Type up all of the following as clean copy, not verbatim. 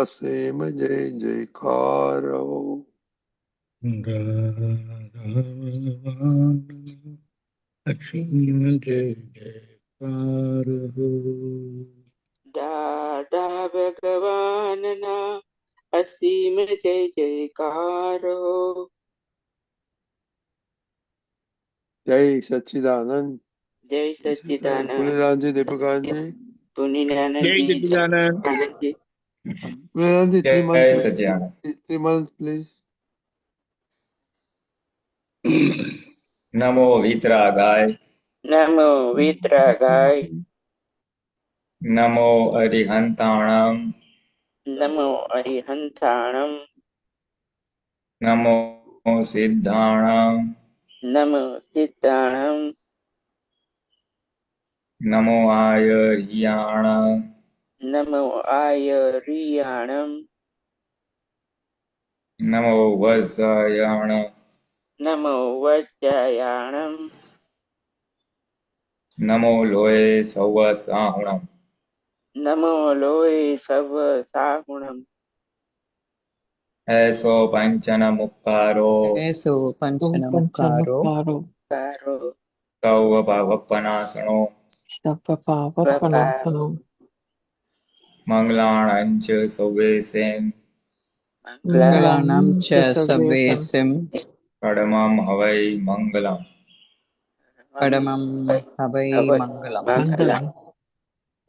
असीम जय जयकार हो। असीम जय जयकार हो। दादा भगवान ना असीम जय जयकार हो। जय सच्चिदानंद। जय सच्चिदानंद पुलिनानंद जी दीपकानंद जी। पुलिनानंद जय जी सच्चिदानंद। जी। Pulinanand ji, 3 जय months, सच्चिदानंद। 3 months, please. नमो वीतरागाय, नमो वितरागाय, नमो अरिहंताणं, नमो अरिहंताणं, नमो सिद्धाणं, नमो सिद्धाणं, नमो आयर्याणं, नमो आयर्याणं, नमो वज्रायणं, नमो वज्रायाणं, नमो लोये सवसाहुणं। नमो लोये सव साहुणम्। ऐसो पंचन मुक्कारो, ऐसो पंचनमुखारो कारो सौ पावपनासनो, वपा मंगलाणं च सौवेसें, मङ्गलानां च मंगलानां सव्येसिं परमं हवै मंगलम्। परमं हवै हवै मङ्गलम्। मङ्गलम्।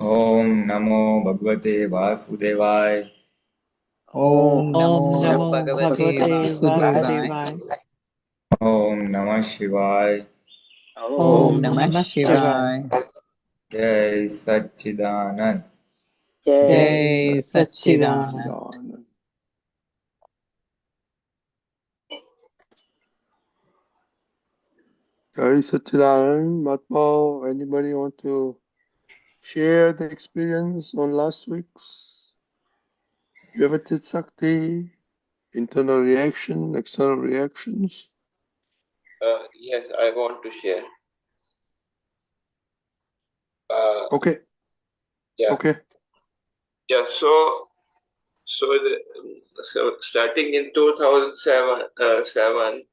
ओम नमो भगवते वासुदेवाय। ॐ नमो नमो भगवते भगवते वासुदेवाय। वासुदेवाय। ओम नमः शिवाय। ॐ नमः शिवाय। जय सच्चिदानंद। जय सच्चिदानंद। Sachchidanand. Jai Sachchidanand. Mahatma, anybody want to share the experience on last week's Vyavasthit Shakti? Internal reaction, external reactions? Yes, I want to share. Okay. Yeah, Okay. yeah. So starting in 2007,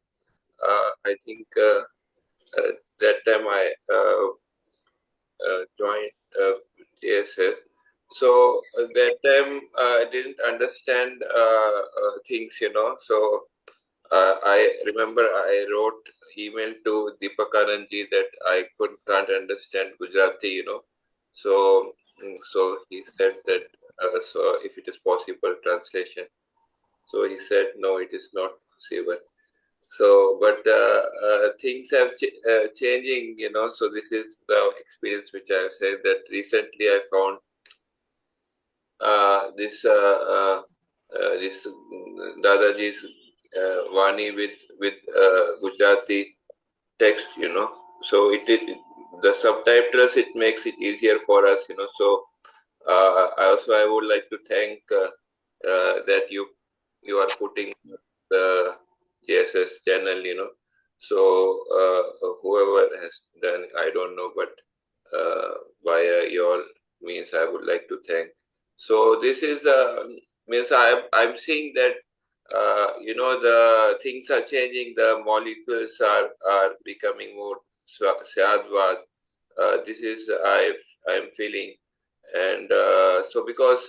I think that time I joined TSS. So that time I didn't understand things, So I remember I wrote email to Deepakanandji that I can't understand Gujarati, So so he said that so if it is possible translation. So he said no, it is not possible. So but things have changing, So this is the experience which I have said that recently I found this Dadaji's Vani with Gujarati text, So the subtitles it makes it easier for us, So I would like to thank that you are putting the JSS channel, So whoever has done, I don't know, but via your means, I would like to thank. So this is means I'm seeing that the things are changing. The molecules are becoming more syadvad. This is I'm feeling, and so because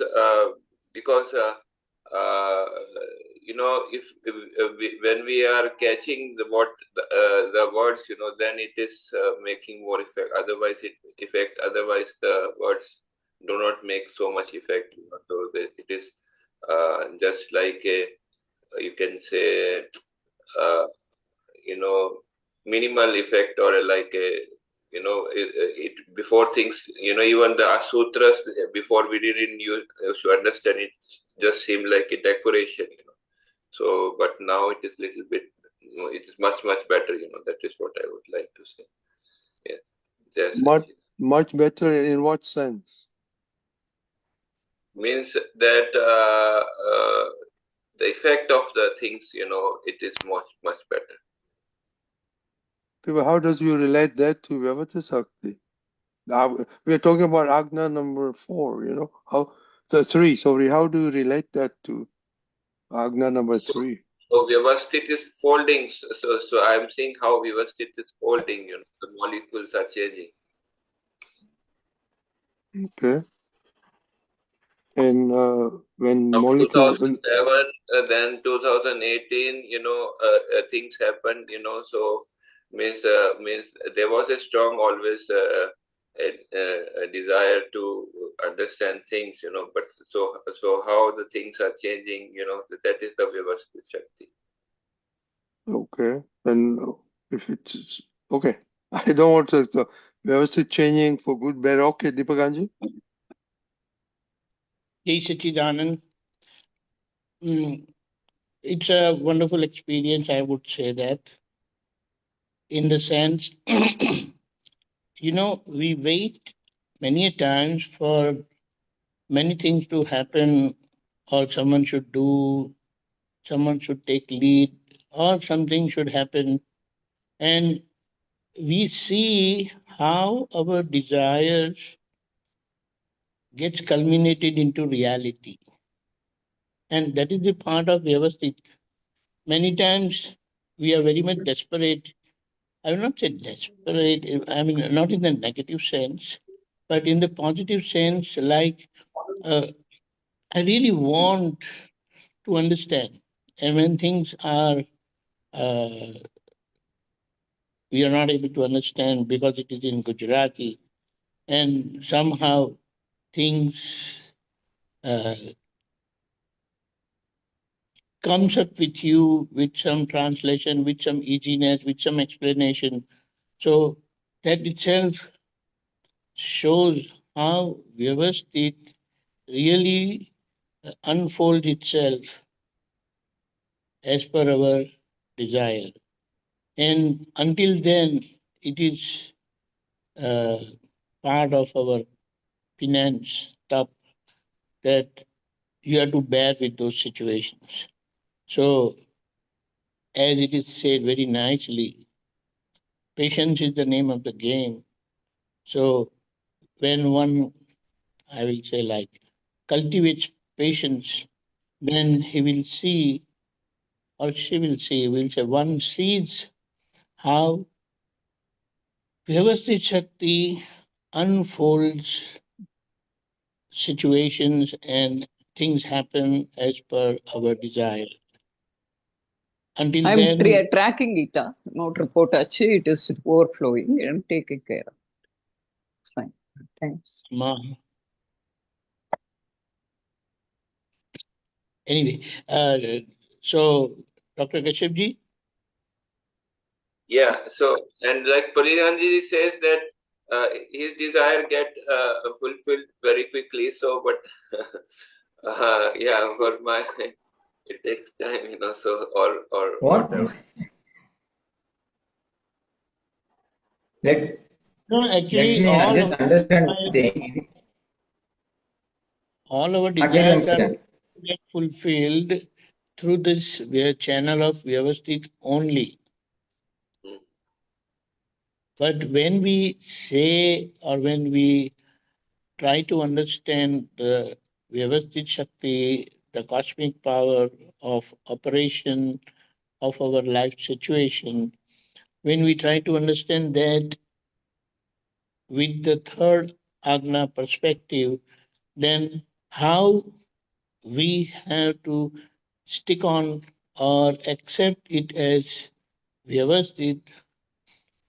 if when we are catching the words, then it is making more effect. Otherwise, Otherwise, the words do not make so much effect. So that it is just like you can say uh, minimal effect, or like a it before things, even the sutras before we didn't use to understand it, just seemed like a decoration, So but now it is little bit, it is much better, That is what I would like to say. Yeah. Yes. Much better in what sense? Means that the effect of the things, it is much better. Okay, but how does you relate that to Vyavasthit Shakti? Now, we are talking about Agna number 4, How The 3, sorry, how do you relate that to Agna number 3? So Vyavasthit is folding. So I'm seeing how Vyavasthit is folding. The molecules are changing. Okay. And when From molecule 2007, then 2018, things happened. So means there was a strong always a desire to understand things. But so how the things are changing. That is the Vyavasthit Shakti. okay, and if it's okay, I don't want to. Vyavasthit changing for good, bad. Okay, Deepakanji. Jai Sachidanand. It's a wonderful experience, I would say that, in the sense, we wait many a times for many things to happen, or someone should take lead, or something should happen. And we see how our desires gets culminated into reality. And that is the part of Vyavasthit. Many times we are very much desperate. I will not say desperate, I mean, not in the negative sense, but in the positive sense, like, I really want to understand. And when things are, we are not able to understand because it is in Gujarati, and somehow things comes up with you with some translation, with some easiness, with some explanation. So that itself shows how Vyavasthit really unfolds itself as per our desire. And until then, it is part of our penance, tappa, that you have to bear with those situations. So, as it is said very nicely, patience is the name of the game. So, when one, I will say, like, cultivates patience, then he will see, or she will see, will say, one sees how Vyavasthit Shakti unfolds situations and things happen as per our desire. Until I'm then, tracking it. Not report achi, it is overflowing and taking care of. It's fine. Thanks. Anyway, so Dr. Kashyapji? Yeah, so, and like Pulinanandji says that his desire get fulfilled very quickly. So, but yeah, for my, it takes time, so, or What? whatever. Let No, let actually, me just understand one thing. all our Again, desires are get fulfilled through this channel of Vyavasthit only. But when we say, or when we try to understand the Vyavasthit Shakti, the cosmic power of operation of our life situation, when we try to understand that with the third Agna perspective, then how we have to stick on or accept it as Vyavasthit,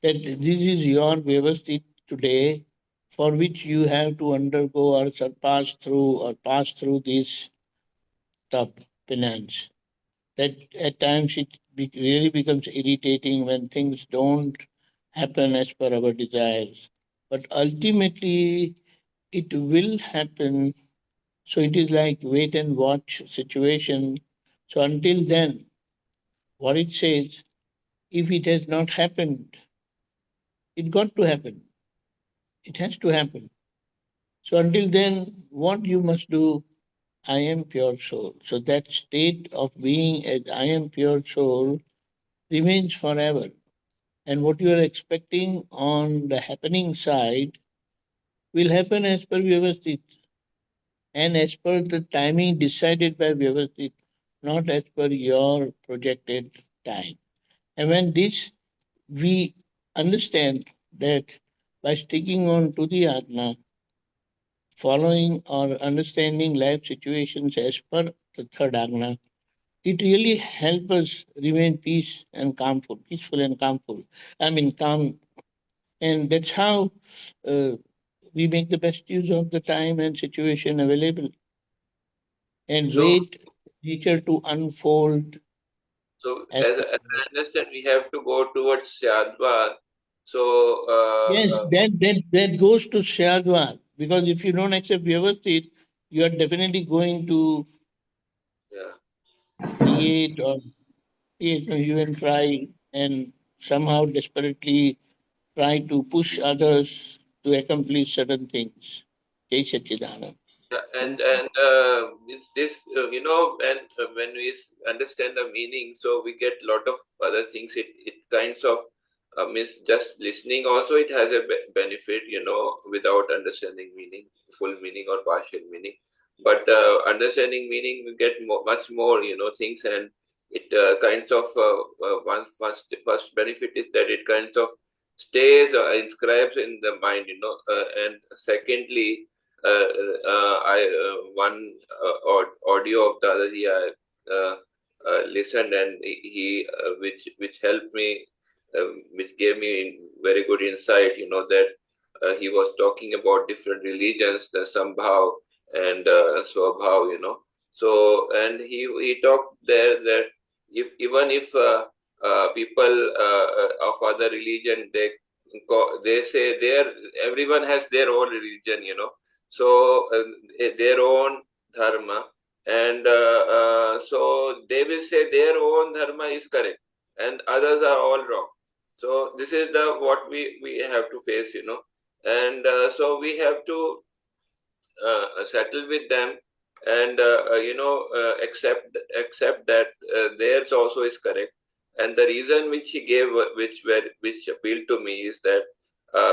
that this is your Vyavasthit today, for which you have to undergo or surpass through or pass through this tough penance. That at times it really becomes irritating when things don't happen as per our desires. But ultimately, it will happen. So it is like wait and watch situation. So until then, what it says, if it has not happened, it got to happen. It has to happen. So until then, what you must do, I am pure soul. So that state of being as I am pure soul remains forever. And what you are expecting on the happening side will happen as per Vyavasthit. and as per the timing decided by Vyavasthit, not as per your projected time. And when this, we understand that by sticking on to the Ajna, following or understanding life situations as per the third Ajna, it really helps us remain peaceful and calmful. Calm. And that's how we make the best use of the time and situation available and So, wait nature to unfold. as I understand, we have to go towards syadvad. So, Yes, that goes to syadvad, because if you don't accept Vyavasthit, you are definitely going to create or you and try and somehow desperately try to push others to accomplish certain things. Jai Satchidanand. and this when we understand the meaning, so we get lot of other things. It kinds of means just listening also it has a benefit, without understanding meaning, full meaning or partial meaning. But understanding meaning, we get much more things, and it kinds of one first benefit is that it kinds of stays or inscribes in the mind, and secondly, one audio of Dadaji I listened, and he which helped me, which gave me very good insight. That he was talking about different religions, the Sambhav and Swabhav. So, and he talked there that even if people of other religion, they say everyone has their own religion, so their own dharma, and so they will say their own dharma is correct and others are all wrong. So this is the what we have to face, and so we have to settle with them, and accept that theirs also is correct. And the reason which he gave, which appealed to me, is that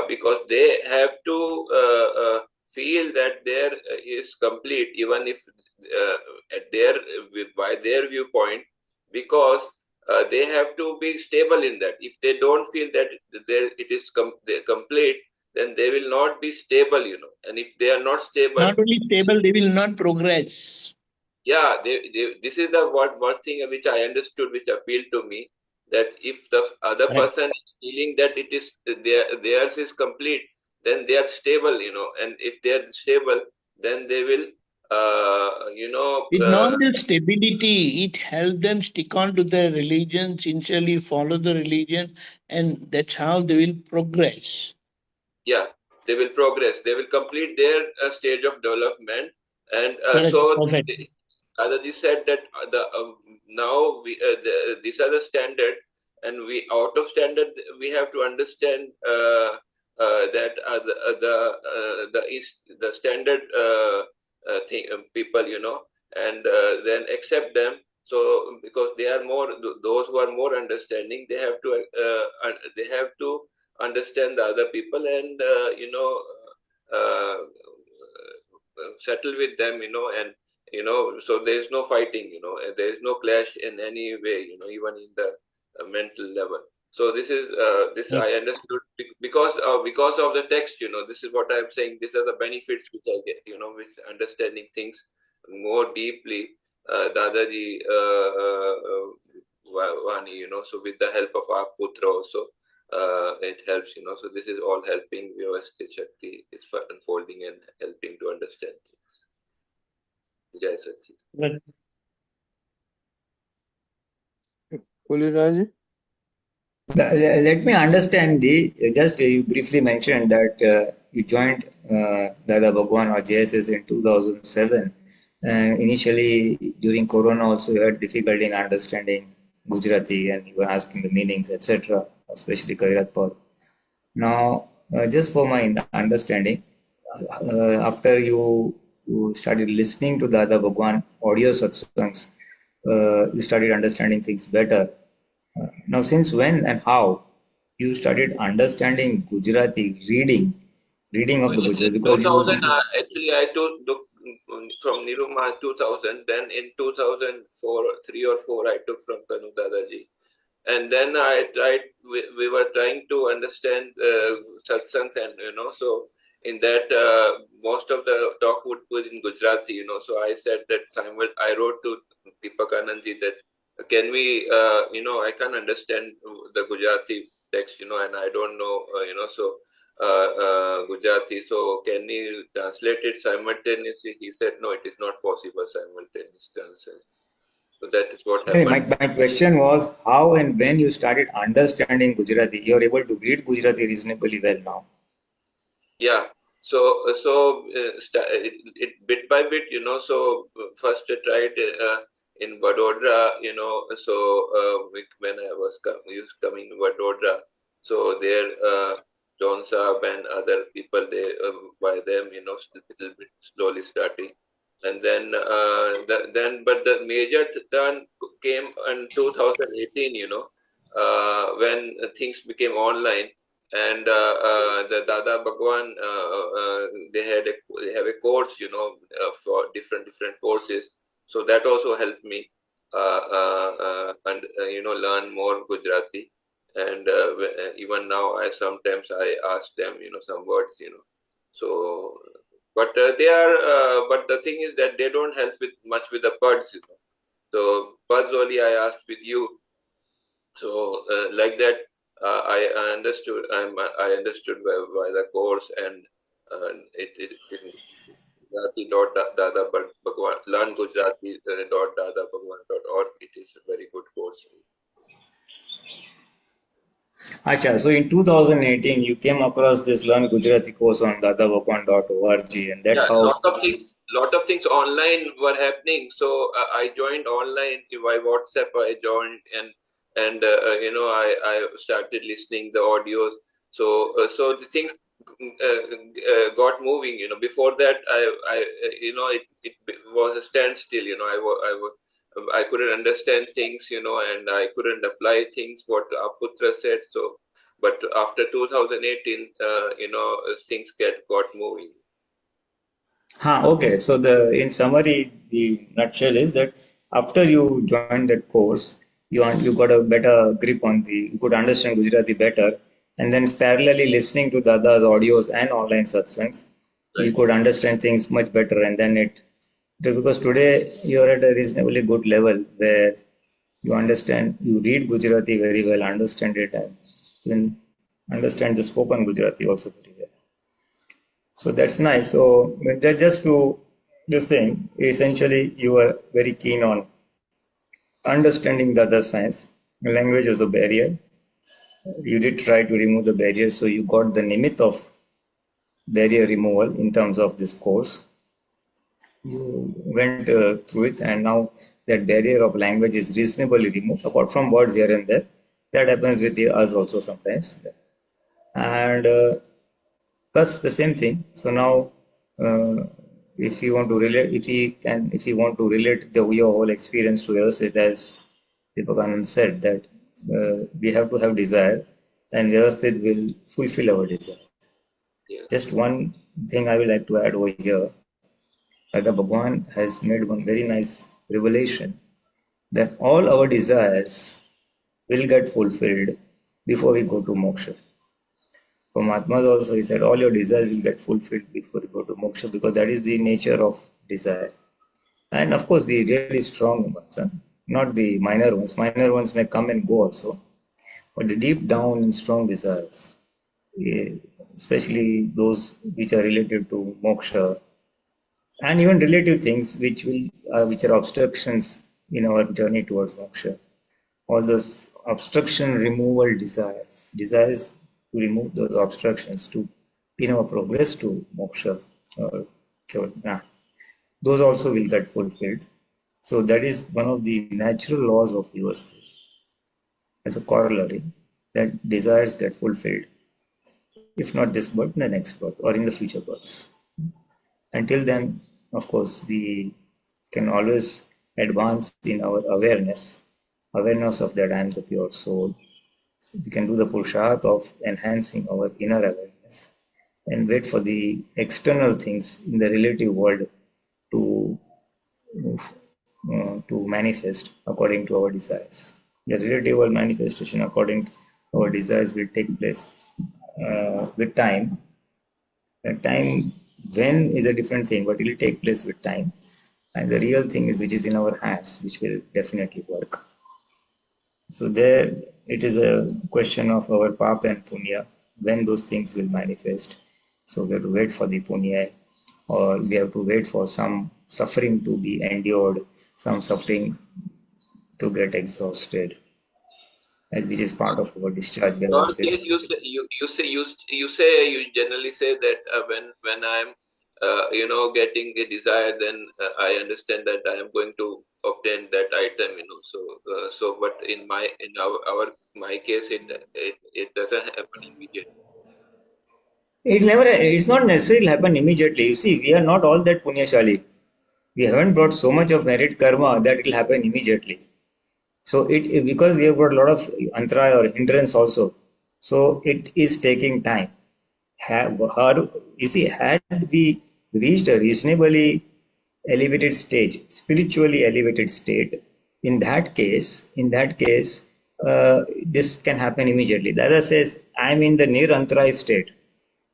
because they have to feel that there is complete, even if at their by their viewpoint, because they have to be stable in that. If they don't feel that it is complete, then they will not be stable, and if they are not stable, not only stable, they will not progress. Yeah, this is the one thing which I understood, which appealed to me, that if the other person is feeling that it is theirs is complete, then they are stable, and if they are stable, then they will, It's not the stability, it helps them stick on to their religion, sincerely follow the religion, and that's how they will progress. Yeah, they will progress. They will complete their stage of development, and Adaji said that now these are the standard, and we out of standard we have to understand that the standard thing, people, and then accept them. So because they are more, those who are more understanding, they have to understand the other people, and settle with them, and so there is no fighting, there is no clash in any way, even in the mental level. So this is this I understood because of the text, this is what I'm saying. These are the benefits which I get, with understanding things more deeply. Dadaji Vani, so with the help of Aptaputra also, it helps, so this is all helping Vyavasthit Shakti. It's unfolding and helping to understand things. Jai Satchi. Pulinanandji? Let me understand just you briefly mentioned that you joined Dada Bhagwan or JSS in 2007. Initially, during Corona also, you had difficulty in understanding Gujarati and you were asking the meanings, etc., especially Kairat Paul. Now, just for my understanding, after you started listening to Dada Bhagwan audio satsangs, you started understanding things better. Now, since when and how you started understanding Gujarati reading of the Gujarati? Because 2000, actually, I from Niruma 2000. Then in 2004, 3 or 4, I took from Kanu Dadaji. And then I tried, we were trying to understand Satsang, and so in that most of the talk would be in Gujarati, so I said that I wrote to Deepakanandji that can we, I can't understand the Gujarati text, and I don't know, so Gujarati, so can you translate it simultaneously? He said, no, it is not possible simultaneous translation. So that is what happened. My question was how and when you started understanding Gujarati. You're able to read Gujarati reasonably well now. Yeah. So it bit by bit, so first I tried in Vadodara, so when I was coming to Vadodara, so there John Saab and other people, they by them, little bit slowly starting. And then but the major turn came in 2018, when things became online. And the Dada Bhagwan, they have a course, for different courses. So that also helped me, and learn more Gujarati. And even now, sometimes I ask them, some words, So, but they are, but the thing is that they don't help much with the birds, So birds only I asked with you. So like that. I understood. I understood by the course, and it in Gujarati Dada Bhagwan, learn Gujarati Dada Bhagwan.org. It is a very good course. Acha, so in 2018 you came across this Learn Gujarati course on dadabhagwan.org, and that's how. Lot of things online were happening. So I joined online by WhatsApp. I joined, and I started listening the audios. So the things got moving. Before that, it was a standstill. I couldn't understand things. And I couldn't apply things what Aptaputra said. So, but after 2018, things got moving. Okay. So in summary, the nutshell is that after you joined that course, you got a better grip on you could understand Gujarati better, and then parallelly listening to Dada's audios and online satsangs, you could understand things much better. And then because today you're at a reasonably good level where you read Gujarati very well, understand it, and even understand the spoken Gujarati also very well. So that's nice. So just saying, essentially you are very keen on understanding the other science. Language was a barrier. You did try to remove the barrier, so you got the nimit of barrier removal in terms of this course. You went through it, and now that barrier of language is reasonably removed, apart from words here and there. That happens with us also sometimes. And plus the same thing. So now, if you want to relate, if you want to relate your whole experience to us, it as Deepakanand said that we have to have desire, and Vyavasthit will fulfill our desire. Yeah. Just one thing I would like to add over here. Dada Bhagwan has made one very nice revelation that all our desires will get fulfilled before we go to moksha. For Mahatma also, he said, all your desires will get fulfilled before you go to moksha, because that is the nature of desire. And of course, the really strong ones, not the minor ones. Minor ones may come and go also. But the deep down and strong desires, especially those which are related to moksha, and even relative things which are obstructions in our journey towards moksha. All those obstruction removal desires to remove those obstructions to progress to moksha, those also will get fulfilled. So that is one of the natural laws of Vyavasthit, as a corollary, that desires get fulfilled, if not this birth, the next birth, or in the future births. Until then, of course, we can always advance in our awareness of that I am the pure soul. So we can do the Purusharth of enhancing our inner awareness and wait for the external things in the relative world to manifest according to our desires. The relative world manifestation according to our desires will take place with time. Time when is a different thing, but it will take place with time. And the real thing is which is in our hands, which will definitely work. So there it is a question of our papa and punya, when those things will manifest. So we have to wait for the punya, or we have to wait for some suffering to be endured, some suffering to get exhausted, which is part of our discharge. In all case, you generally say that when I'm getting a desire, then I understand that I am going to obtain that item. So but in my case, it doesn't happen immediately. It's not necessarily happen immediately. You see, we are not all that punyashali. We haven't brought so much of merit karma that it will happen immediately. So because we have got a lot of antara or hindrance also, so it is taking time. Had we reached a reasonably elevated stage, spiritually elevated state, in that case, this can happen immediately. The other says, I'm in the near antara state.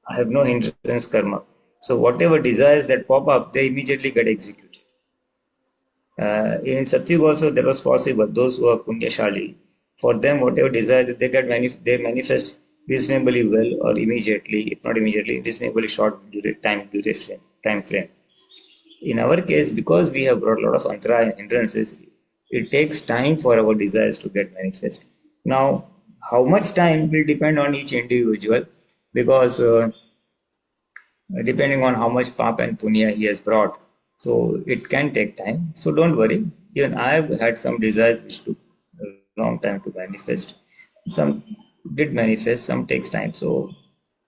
I have no hindrance karma. So whatever desires that pop up, they immediately get executed. In Satyug also that was possible. Those who are Punyashali, for them whatever desire they they manifest reasonably well or immediately, if not immediately, reasonably short time frame. In our case, because we have brought a lot of antara and hindrances, it takes time for our desires to get manifest. Now, how much time will depend on each individual, because depending on how much pap and punya he has brought. So it can take time. So don't worry. Even I have had some desires which took a long time to manifest. Some did manifest, some takes time. So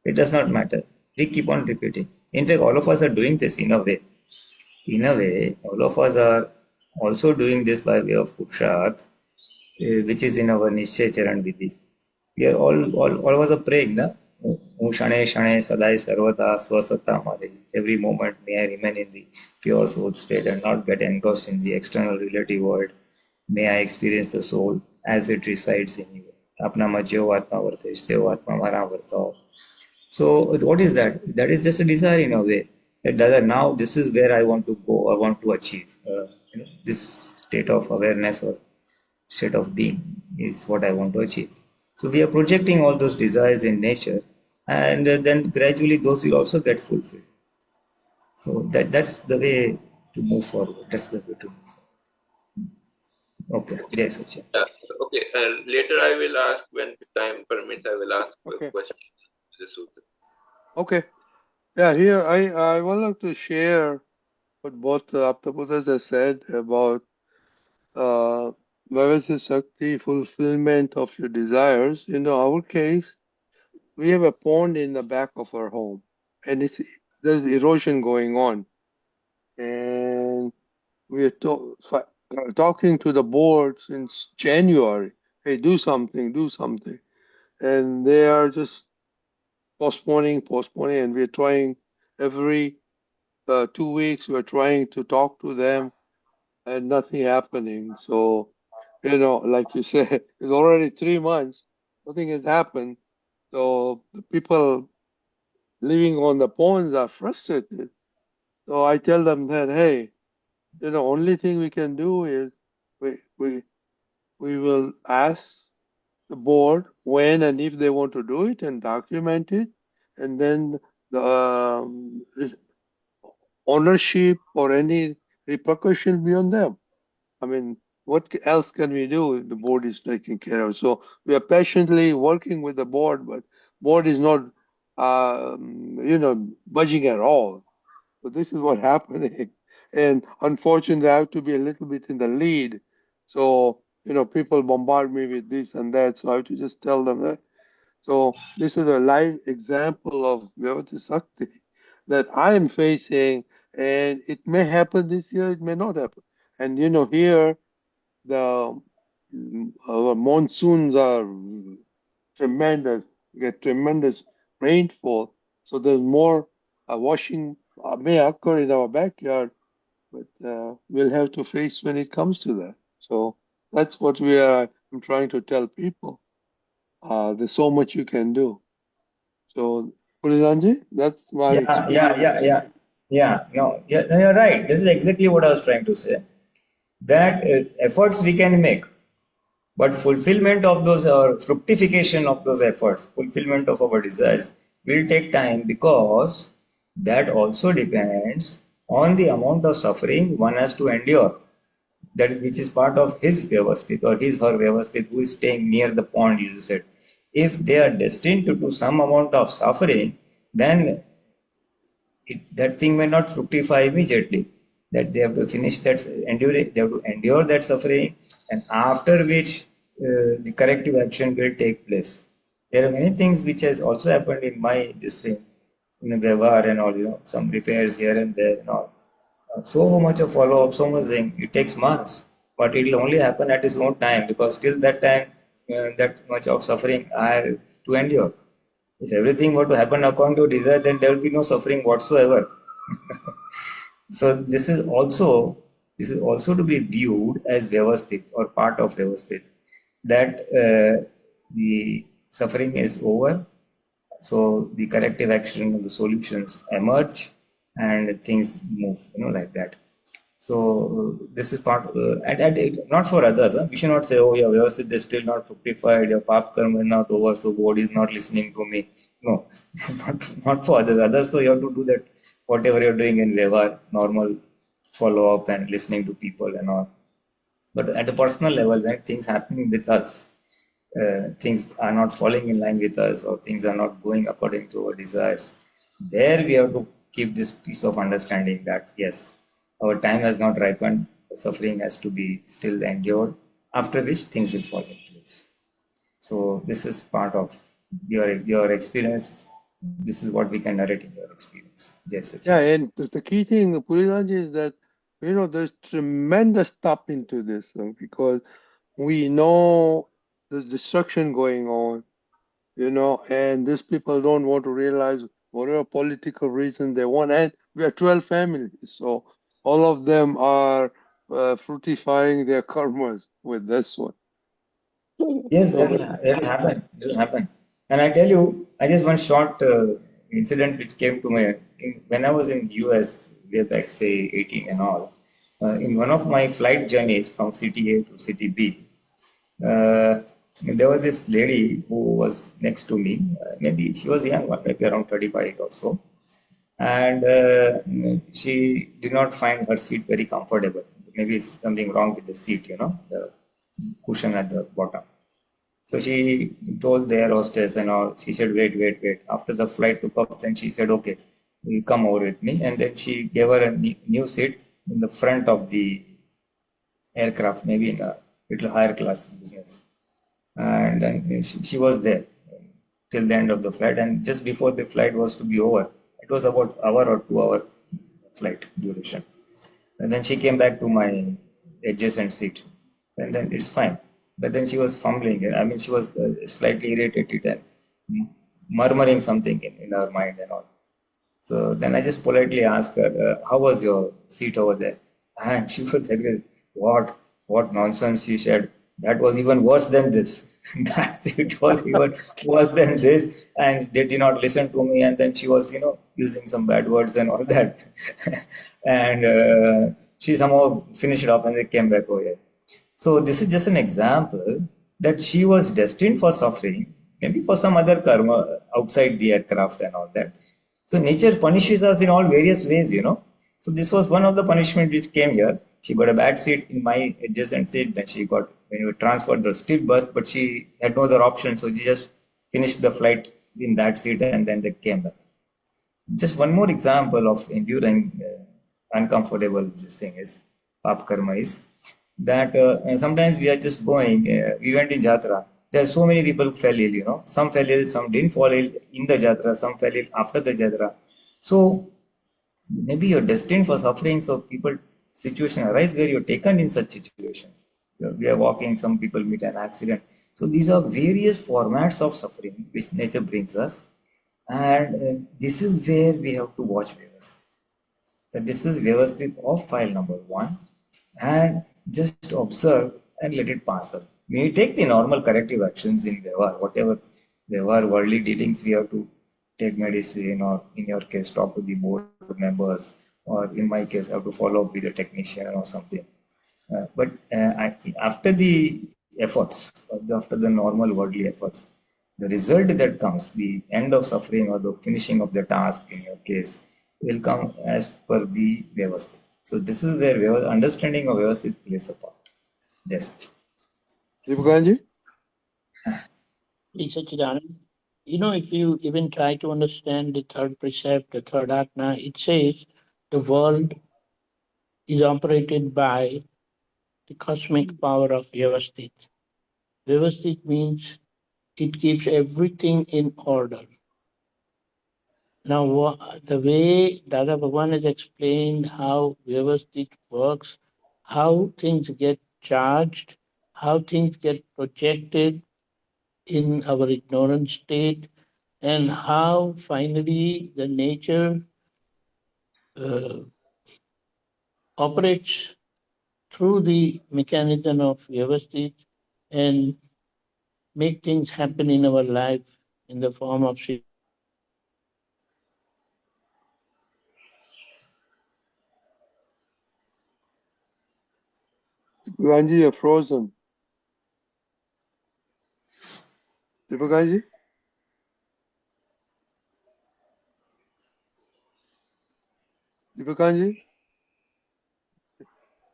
it does not matter. We keep on repeating. In fact, all of us are doing this in a way. In a way, all of us are also doing this by way of Purusharth, which is in our Nishchay Charan Vidhi. We are all of us are praying, na? Shane Shane Sadai Sarvata Swasata Mare. Every moment may I remain in the pure soul state and not get engrossed in the external relative world. May I experience the soul as it resides in you. Apna majyo atma vartesh, teo atma mara vartao. So what is that? That is just a desire in a way. That now this is where I want to go, I want to achieve. This state of awareness or state of being is what I want to achieve. So we are projecting all those desires in nature, and then gradually those will also get fulfilled. So that's the way to move forward. That's the way to move forward. Okay, Jai Sachin. Okay, later I will ask, when time permits, I will ask questions. Okay. Yeah, here I would like to share what both Aptaputras have said about Vyavasthit Shakti, fulfillment of your desires. In our case, we have a pond in the back of our home, and there's erosion going on, and we are talking to the board since January. Hey, do something, and they are just postponing, and we're trying every 2 weeks. We're trying to talk to them, and nothing happening. So, like you said, it's already 3 months. Nothing has happened. So the people living on the ponds are frustrated. So I tell them that, hey, only thing we can do is we will ask the board when and if they want to do it and document it, and then the ownership or any repercussion be on them. I mean, what else can we do if the board is taking care of? So we are patiently working with the board, but board is not, budging at all. So this is what's happening. And unfortunately, I have to be a little bit in the lead. So, people bombard me with this and that. So I have to just tell them that. So this is a live example of Vyavasthit Shakti that I am facing, and it may happen this year, it may not happen. And here the our monsoons are tremendous. We get tremendous rainfall, so there's more washing may occur in our backyard. But we'll have to face when it comes to that. So that's what I'm trying to tell people. There's so much you can do. So, Pulinanandji, that's my experience. No, you're right. This is exactly what I was trying to say. That efforts we can make, but fulfillment of those or fructification of those efforts, fulfillment of our desires will take time, because that also depends on the amount of suffering one has to endure, that which is part of his Vyavasthit or his her Vyavasthit who is staying near the pond, you said. If they are destined to do some amount of suffering, then that thing may not fructify immediately. That they have to finish that they have to endure that suffering, and after which the corrective action will take place. There are many things which has also happened in my this thing, in the Vyavahar and all, some repairs here and there and all. So much of follow up, so much thing. It takes months, but it will only happen at its own time, because till that time, that much of suffering I have to endure. If everything were to happen according to desire, then there will be no suffering whatsoever. So this is also to be viewed as Vyavasthit or part of Vyavasthit, that the suffering is over, so the corrective action, the solutions emerge, and things move, like that. So this is part, and not for others. We should not say, "Oh, yeah, Vyavasthit is still not fructified. Your pap karma is not over, so God is not listening to me." No, not for others. Others, so you have to do that. Whatever you're doing in Vyavahar, normal follow up and listening to people and all. But at a personal level, when things happening with us, things are not falling in line with us, or things are not going according to our desires, there we have to keep this piece of understanding that yes, our time has not ripened, the suffering has to be still endured, after which things will fall in place. So this is part of your experience. This is what we can narrate in your experience. Yes, Yeah, and the key thing, Pulinanandji, is that there's tremendous tap into this because we know there's destruction going on, and these people don't want to realize whatever political reason they want. And we are 12 families, so all of them are fructifying their karmas with this one. Yes, that'll happen. It'll happen. And I tell you, I just one short incident which came to my when I was in US way back, say 18 and all. In one of my flight journeys from city A to city B, there was this lady who was next to me. Maybe she was young, maybe around 35 or so, and she did not find her seat very comfortable. Maybe something wrong with the seat, the cushion at the bottom. So she told the air hostess and all. She said, "Wait, wait, wait." After the flight took off, then she said, "Okay, you come over with me." And then she gave her a new seat in the front of the aircraft, maybe in a little higher class business. And then she was there till the end of the flight. And just before the flight was to be over, it was about hour or 2 hour flight duration. And then she came back to my adjacent seat, and then it's fine. But then she was fumbling. I mean, she was slightly irritated and murmuring something in her mind and all. So then I just politely asked her, "How was your seat over there?" And she was like, "What nonsense!" She said. "That was even worse than this. That seat was even worse than this, and they did not listen to me." And then she was, using some bad words and all that. And she somehow finished it off, and they came back over here. So this is just an example that she was destined for suffering, maybe for some other karma outside the aircraft and all that. So nature punishes us in all various ways. So this was one of the punishment which came here. She got a bad seat in my adjacent seat, then she got transferred to still bus, but she had no other option, so she just finished the flight in that seat, and then they came back. Just one more example of enduring uncomfortable this thing is pap karma is that sometimes we are just going, we went in Jatra. There are so many people who fell ill, some fell ill, some didn't fall ill in the Jatra, some fell ill after the Jatra. So maybe you're destined for suffering. So situation arise where you're taken in such situations. We are walking, some people meet an accident. So these are various formats of suffering which nature brings us. And this is where we have to watch Vyavasthit. that this is Vyavasthit of file number 1, and just observe and let it pass up. We take the normal corrective actions in Vyavahar, whatever Vyavahar worldly dealings we have to take medicine, or in your case, talk to the board members, or in my case, I have to follow up with a technician or something. But after the efforts, after the normal worldly efforts, the result that comes, the end of suffering or the finishing of the task in your case, will come as per the Vyavasthit. So this is where understanding of Vyavasthit plays a part. Yes. Deepakanandji? Please, Sachidanand. If you even try to understand the third precept, the third ajna, it says the world is operated by the cosmic power of Vyavasthit. Vyavasthit means it keeps everything in order. Now, the way Dada Bhagwan has explained how Vyavasthit works, how things get charged, how things get projected in our ignorant state, and how finally the nature operates through the mechanism of Vyavasthit and make things happen in our life in the form of Deepakanandji, you're frozen. Deepakanandji? Deepakanandji?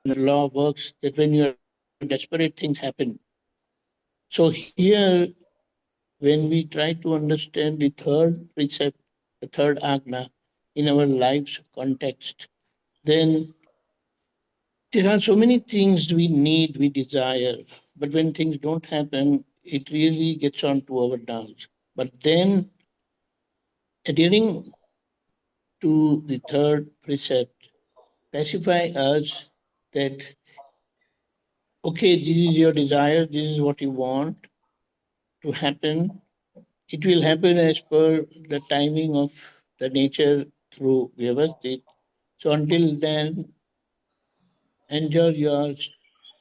the law works that when you're desperate, things happen. So here, when we try to understand the third precept, the third ajna in our life's context, then there are so many things we need, we desire, but when things don't happen, it really gets on to our nerves. But then, adhering to the third precept, pacify us that, okay, this is your desire, this is what you want to happen. It will happen as per the timing of the nature through Vyavasthit. So until then, enjoy your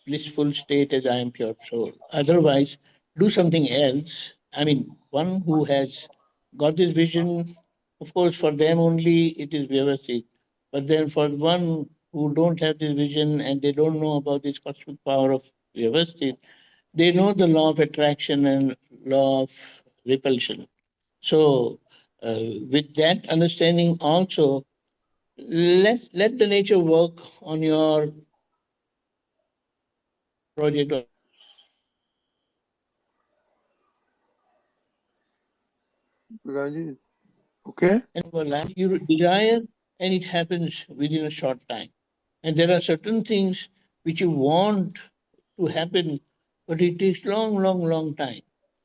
blissful state as I am pure soul. Otherwise, do something else. I mean, one who has got this vision, of course, for them only it is Vyavasthit. But then for one who don't have this vision and they don't know about this cosmic power of Vyavasthit, they know the law of attraction and law of repulsion. So, with that understanding also, let the nature work on your project. Deepakanandji? Okay? And for life, you desire, and it happens within a short time. And there are certain things which you want to happen, but it takes long time,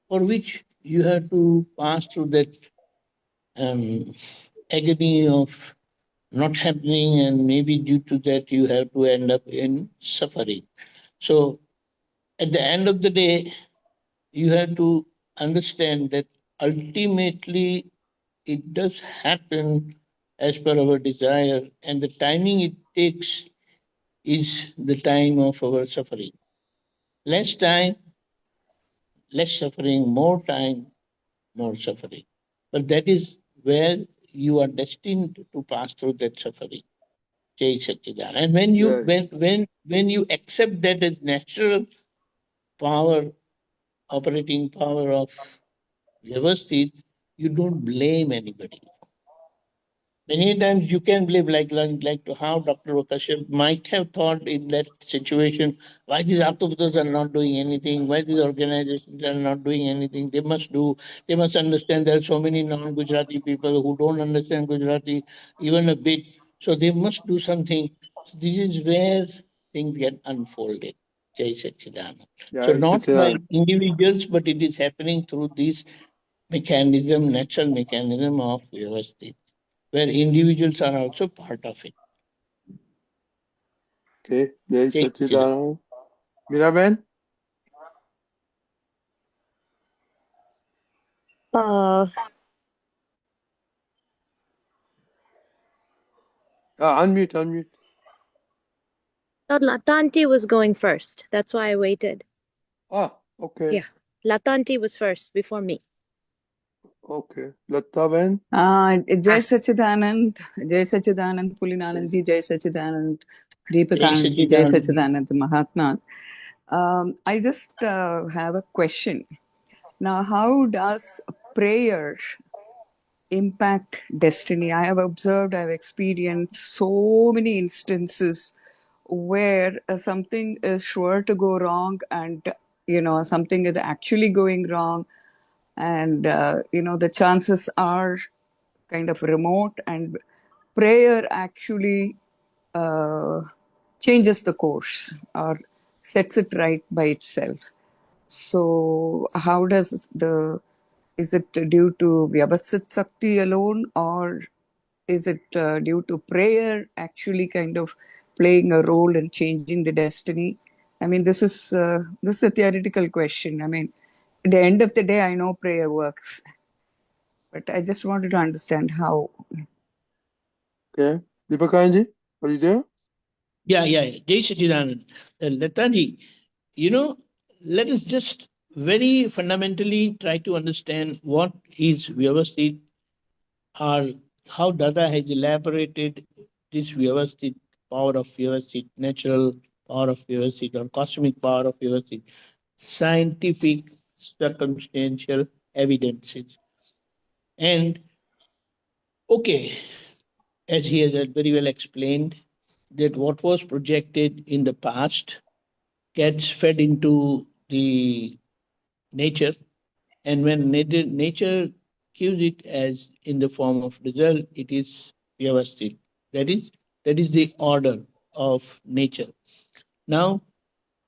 for which you have to pass through that agony of not happening, and maybe due to that you have to end up in suffering. So at the end of the day, you have to understand that ultimately it does happen as per our desire, and the timing it takes is the time of our suffering. Less time, less suffering, more time, more suffering. But that is where you are destined to pass through that suffering. Jai Satchidanand. And when you accept that as natural power, operating power of Vyavasthit, you don't blame anybody. Many times you can blame, like to how Dr. Kashyap might have thought in that situation, why these Aptaputras are not doing anything, why these organizations are not doing anything. They must understand there are so many non-Gujarati people who don't understand Gujarati even a bit. So they must do something. So this is where things get unfolded. Jai Satchidanand. So Jai not by Satchidanand. individuals, but it is happening through this mechanism, natural mechanism of Vyavasthit, where individuals are also part of it. Okay? Jai Jai Satchidanand. Satchidanand. Miraben? Uh, Unmute. Thought Latanti was going first. That's why I waited. Okay. Yeah. Latanti was first before me. Okay. Latavan? Jai Sachidanand Pulinanandji, Jai Sachidanand Deepakanandji, Jai Sachidanand Mahatma. I just have a question. Now, how does prayer impact destiny? I have observed, I've experienced so many instances where something is sure to go wrong and, something is actually going wrong. And, the chances are kind of remote, and prayer actually changes the course or sets it right by itself. So how does is it due to Vyavasthit Shakti alone, or is it due to prayer actually kind of playing a role in changing the destiny? I mean, this is a theoretical question. I mean, at the end of the day, I know prayer works, but I just wanted to understand how. Okay. Deepakanji, are you there? Yeah. Jai Sachidanand. Lataji, let us just very fundamentally try to understand what is Vyavasthit, or how Dada has elaborated this Vyavasthit, power of Vyavasthit, natural power of Vyavasthit, or cosmic power of Vyavasthit, scientific circumstantial evidences. And okay, as he has very well explained, that what was projected in the past gets fed into the nature, and when nature gives it as in the form of result, it is Vyavasthit. That is the order of nature. Now,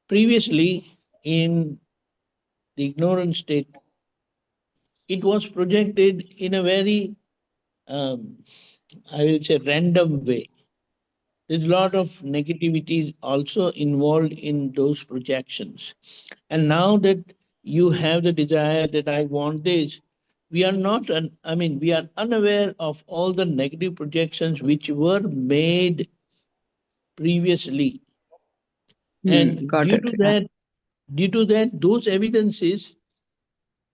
previously in the ignorant state, it was projected in a very, I will say, random way. There's a lot of negativity also involved in those projections. And now that you have the desire that I want this, we are not, we are unaware of all the negative projections which were made previously. And due to that, those evidences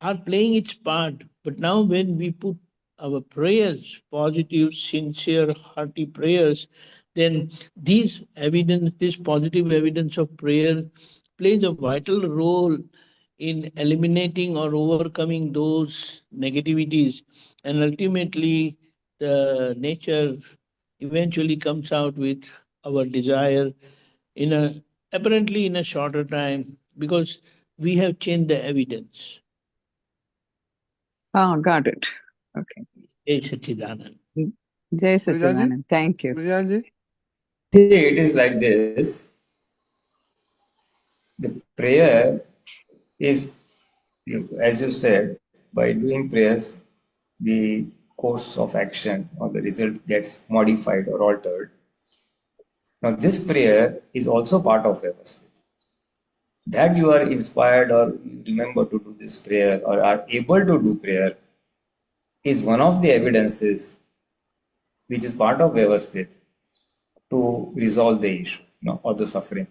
are playing its part. But now when we put our prayers, positive, sincere, hearty prayers, then this positive evidence of prayer plays a vital role in eliminating or overcoming those negativities. And ultimately, the nature eventually comes out with our desire apparently in a shorter time, because we have changed the evidence. Got it. Okay. Jai Sachidanand. Jai Sachidanand. Thank you. See, it is like this. The prayer is, as you said, by doing prayers, the course of action or the result gets modified or altered. Now, this prayer is also part of Vyavasthit. That you are inspired or you remember to do this prayer or are able to do prayer is one of the evidences which is part of Vyavasthit to resolve the issue or the suffering.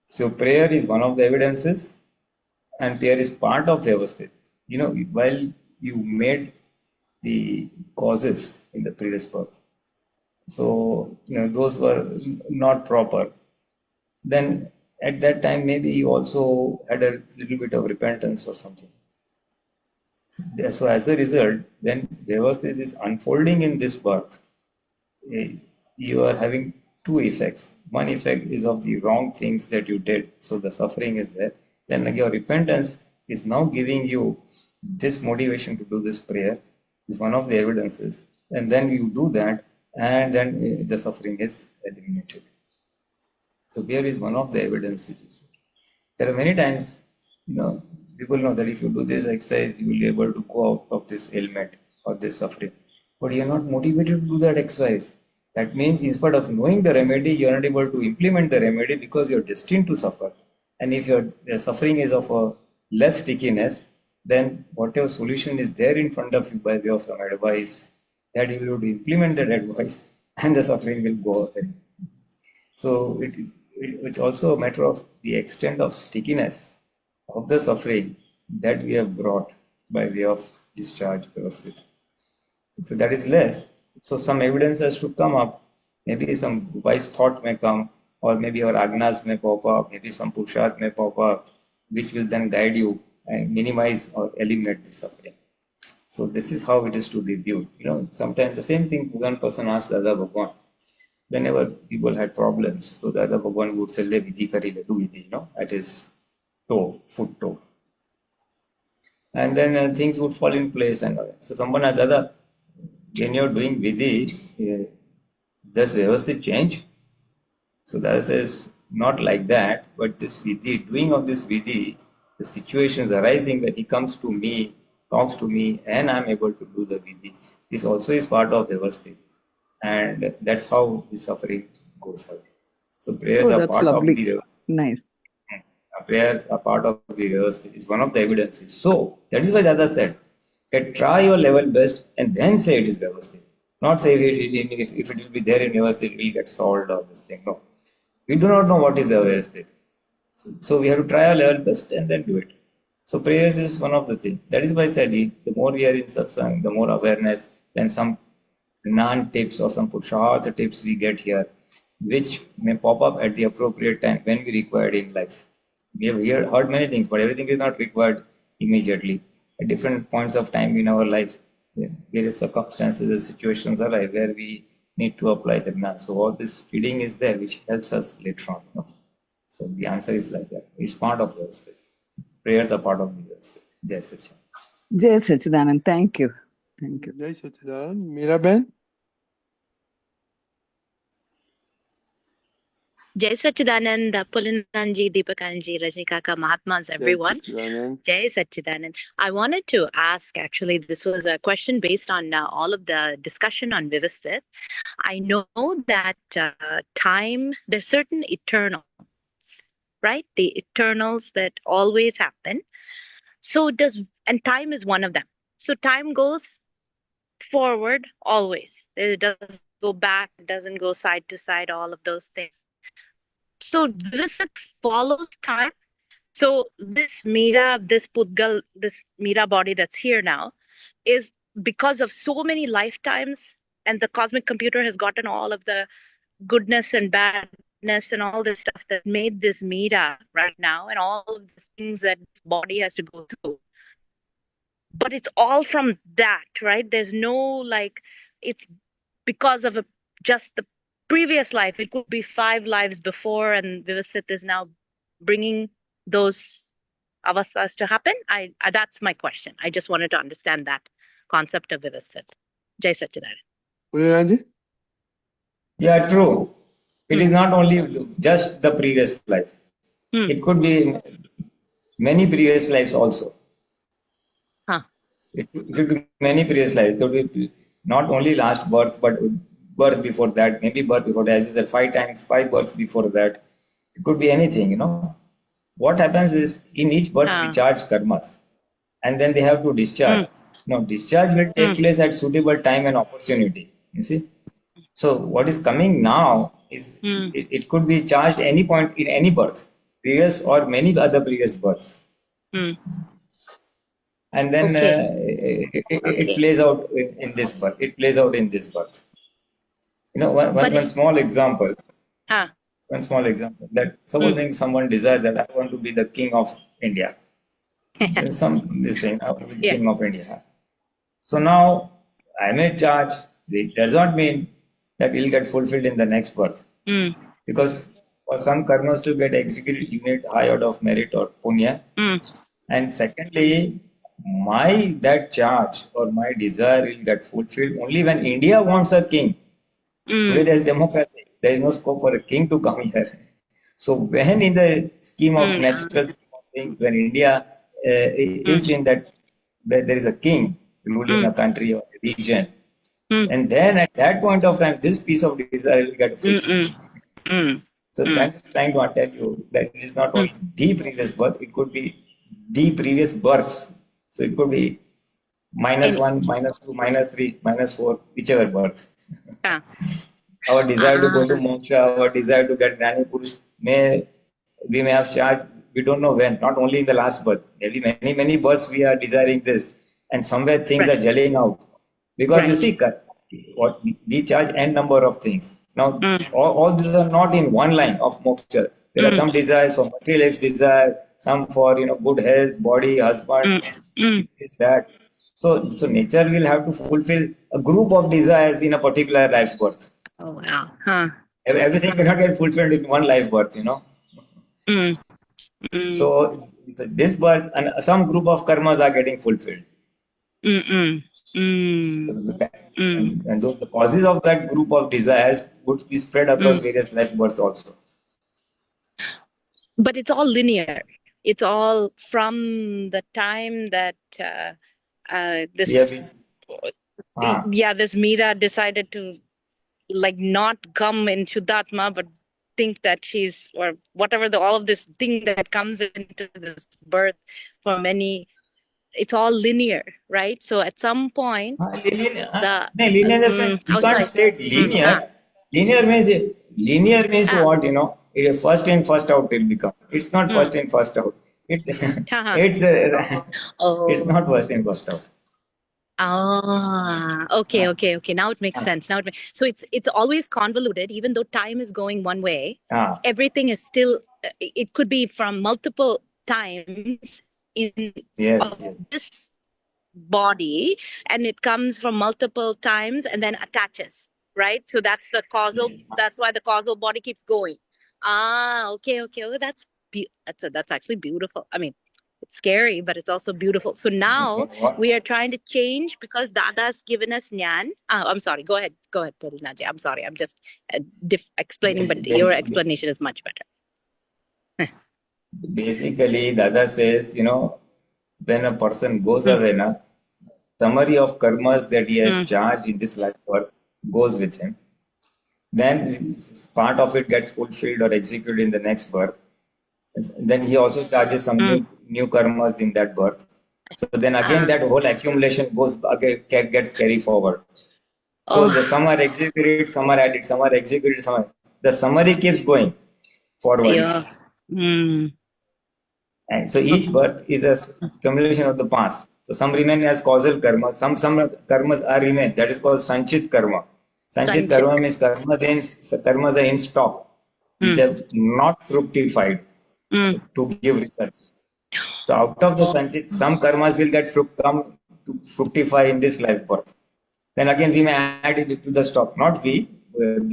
So prayer is one of the evidences, and prayer is part of Vyavasthit. While you made the causes in the previous birth, so those were not proper, then at that time maybe you also had a little bit of repentance or something. So as a result, when Vyavasthit is unfolding in this birth, you are having two effects. One effect is of the wrong things that you did, so the suffering is there. Then your repentance is now giving you this motivation to do this prayer, is one of the evidences. And then you do that, and then the suffering is eliminated. So here is one of the evidences. There are many times, people know that if you do this exercise, you will be able to go out of this ailment or this suffering. But you are not motivated to do that exercise. That means instead of knowing the remedy, you are not able to implement the remedy because you are destined to suffer. And if your suffering is of a less stickiness, then whatever solution is there in front of you by way of some advice, that you will be able to implement that advice and the suffering will go away. So it's also a matter of the extent of stickiness of the suffering that we have brought by way of discharge Vyavasthit. So that is less. So some evidence has to come up. Maybe some wise thought may come, or maybe our agnas may pop up, maybe some Purusharth may pop up, which will then guide you and minimize or eliminate the suffering. So this is how it is to be viewed. Sometimes the same thing one person asked Dada Bhagwan. Whenever people had problems, so Dada Bhagwan would say, "Le vidhi kari le, do vidhi," at his foot toe. And then things would fall in place. And so someone asked, "Dada, when you're doing vidhi, does Vyavasthit change?" So Dada says, "Not like that, but this vidhi, doing of this vidhi, the situations arising that he comes to me, talks to me, and I'm able to do the vidhi. This also is part of Vyavasthit. And that's how the suffering goes away." So prayers are that's part lovely. of the Nice. Prayers are part of the Vyavasthit. It's one of the evidences. So that is why Dada said, try your level best and then say it is Vyavasthit. Not say if it will be there in Vyavasthit, it will get solved or this thing. No. We do not know what is Vyavasthit. So we have to try our level best and then do it. So prayers is one of the things. That is why I said, the more we are in Satsang, the more awareness, then some Gnan tips or some Purusharth tips we get here, which may pop up at the appropriate time when we require it in life. We have heard many things, but everything is not required immediately. At different points of time in our life, various circumstances and situations arise where we need to apply the Gnan. So all this feeding is there, which helps us later on. So the answer is like that. It's part of Vyavasthit. Prayers are part of the Vyavasthit. Jai Sachidanand. Jai Sachidanand. Thank you. Thank you. Jai Sachidanand. Meeraben? Jai Sachidanand, Pulinanandji, Deepakanandji, Rajnikaka, Mahatmas, everyone. Jai Sachidanand. I wanted to ask, actually, this was a question based on all of the discussion on Vyavasthit. I know that time, there's certain eternals, right? The eternals that always happen. And time is one of them. So time goes forward always. It doesn't go back, it doesn't go side to side, all of those things. So Vyavasthit follows time. So this Meera, this Pudgal, this Meera body that's here now is because of so many lifetimes, and the cosmic computer has gotten all of the goodness and badness and all this stuff that made this Meera right now, and all of the things that this body has to go through. But it's all from that, right? There's no it's because of just the previous life. It could be 5 lives before, and Vyavasthit is now bringing those avasthas to happen. That's my question. I just wanted to understand that concept of Vyavasthit. Jai Sachidanand. Pulinanandji? Yeah, true. It is not only just the previous life. It could be many previous lives also. It could be many previous lives. It could be not only last birth, but birth before that, maybe birth before that, as you said, 5 births before that. It could be anything, What happens is, in each birth we charge karmas, and then they have to discharge. Discharge will take place at suitable time and opportunity, you see. So what is coming now is, it could be charged any point in any birth, previous or many other previous births. And then it plays out in this birth. It plays out in this birth. One small example. One small example. That supposing someone desires that I want to be the king of India. This thing, I want to be the king of India. So now I may charge. It does not mean that it will get fulfilled in the next birth. Because for some karmas to get executed, you need high order of merit or punya. And secondly, that charge or my desire will get fulfilled only when India wants a king. Today there is democracy. There is no scope for a king to come here. So when in the scheme of natural things, when India is in that, there is a king ruling a country or a region, and then at that point of time, this piece of desire will get fulfilled. So I'm just trying to tell you that it is not only the previous birth, it could be the previous births. So it could be -1, -2, -3, -4, whichever birth. our desire to go to moksha, our desire to get Jnani Purush, we may have charged, we don't know when, not only in the last birth, maybe many births we are desiring this, and somewhere things are gelling out. Because you see, what we charge n number of things. Now, all these are not in one line of moksha. There are some desires for materialist desire, some for good health, body, husband, this, that. So nature will have to fulfill a group of desires in a particular life birth. Oh wow. Huh. Everything cannot get fulfilled in one life birth. So this birth and some group of karmas are getting fulfilled. And those, the causes of that group of desires would be spread across various life births also. But it's all linear. It's all from the time that this Meera decided to not come in Shuddhatma, but think that she's, or whatever, all of this thing that comes into this birth for many, it's all linear, right? So at some point, linear in the sense, you can't say it linear. Linear means what, it is first in, first out will become. It's not first in, first out. It's it's not first in, first out. Okay. Now it makes sense. So it's always convoluted, even though time is going one way. Everything is still. It could be from multiple times in this body, and it comes from multiple times and then attaches. Right. So that's the causal. That's why the causal body keeps going. Okay. Oh, that's actually beautiful. I mean, it's scary, but it's also beautiful. So now we are trying to change because Dada's given us Nyan. I'm sorry. Go ahead, Pulinanandji. I'm sorry. I'm just explaining, but your explanation is much better. Basically, Dada says, when a person goes away, summary of karmas that he has charged in this life birth goes with him. Then part of it gets fulfilled or executed in the next birth. Then he also charges some new karmas in that birth. So then again, that whole accumulation gets carried forward. So the some are executed, some are added, some are executed, some are. The summary keeps going forward. And so each birth is a accumulation of the past. So some remain as causal karma, some karmas are remain. That is called sanchit karma. Sanchit karma means karmas are in stock, which have not fructified to give results. So out of the sanchit, some karmas will come to fructify in this life birth. Then again we may add it to the stock. Not we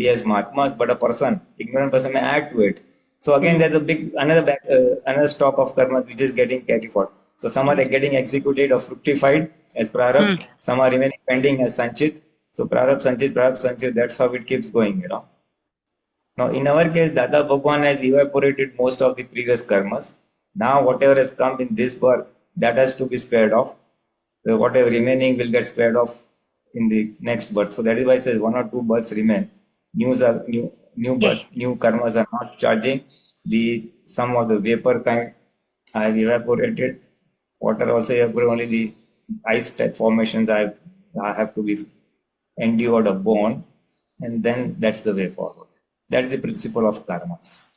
as Mahatmas, but a person, ignorant person may add to it. So again there's a another stock of karma which is getting carried forward. So some are getting executed or fructified as prarabdha, some are remaining pending as sanchit. So prarabdha, sanchit, that's how it keeps going, Now, in our case, Dada Bhagwan has evaporated most of the previous karmas. Now, whatever has come in this birth, that has to be spared off. So whatever remaining will get spared off in the next birth. So that is why it says 1 or 2 births remain. New karmas are not charging. Some of the vapor kind I have evaporated. Water also evaporated. Only the ice type formations I have to be endured or born, and then that's the way forward. That's the principle of karmas.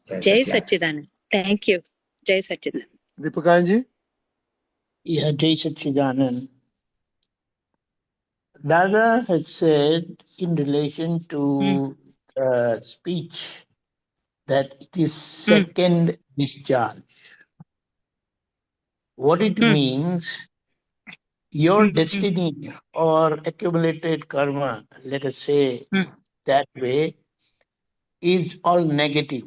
Jai Satchidanand. Thank you. Jai Satchidanand. Deepakanandji? Yeah, Jai Satchidanand. Dada had said in relation to speech that it is second discharge. What it means, your destiny or accumulated karma, let us say that way, is all negative.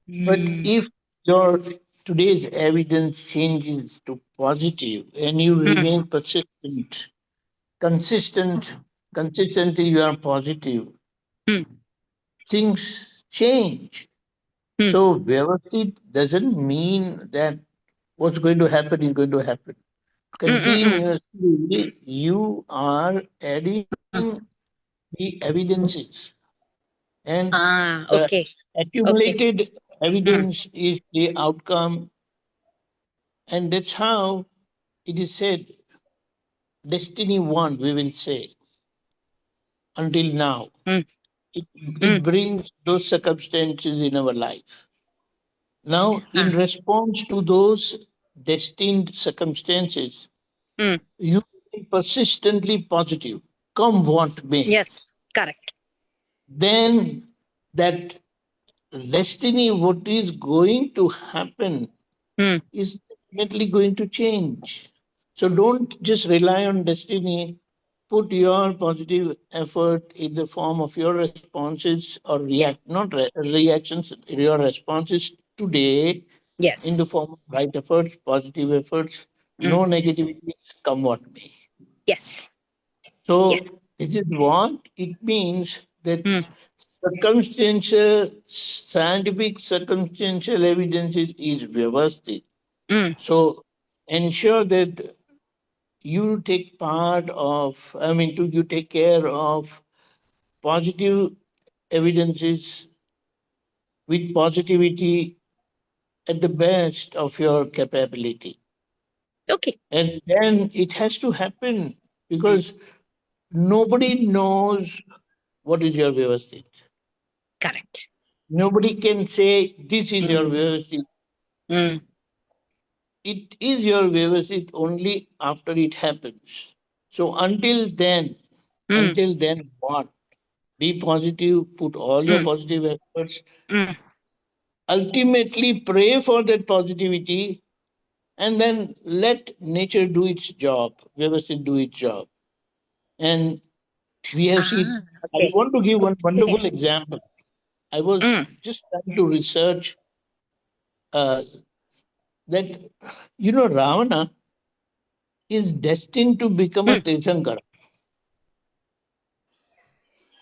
But if your today's evidence changes to positive and you remain persistent, consistently you are positive, things change. So Vyavasthit doesn't mean that what's going to happen is going to happen. Continuously you are adding the evidences, and the accumulated evidence is the outcome, and that's how it is said, destiny won, we will say. until now. It brings those circumstances in our life. Now, in response to those destined circumstances, you be persistently positive, come what may. Yes, correct. Then that destiny, what is going to happen, is definitely going to change. So don't just rely on destiny. Put your positive effort in the form of your responses or reactions, your responses today in the form of right efforts, positive efforts, no negativity, come what may. Yes. So this is what it means that scientific circumstantial evidence is Vyavasthit. So ensure that you take part of, you take care of positive evidences with positivity at the best of your capability. Okay. And then it has to happen because nobody knows what is your Vyavasthit. Correct. Nobody can say this is your Vyavasthit. It is your Vyavasthit only after it happens. So until then what? Be positive, put all your positive efforts. Ultimately pray for that positivity and then let nature do its job, Vyavasthit do its job. And we have seen, I want to give one wonderful example. I was just trying to research that, Ravana is destined to become a Tirthankara.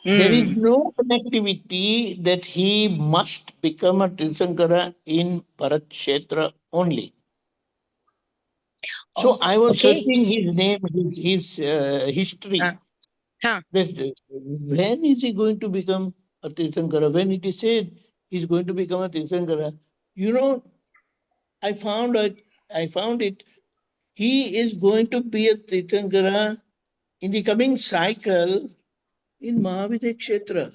There is no connectivity that he must become a Tirthankara in Bharat Kshetra only. So I was searching his name, his history. That when is he going to become a Tirthankara? When it is said he's going to become a Tirthankara, I found it. He is going to be a Tirthankara in the coming cycle in Mahavida Kshetra.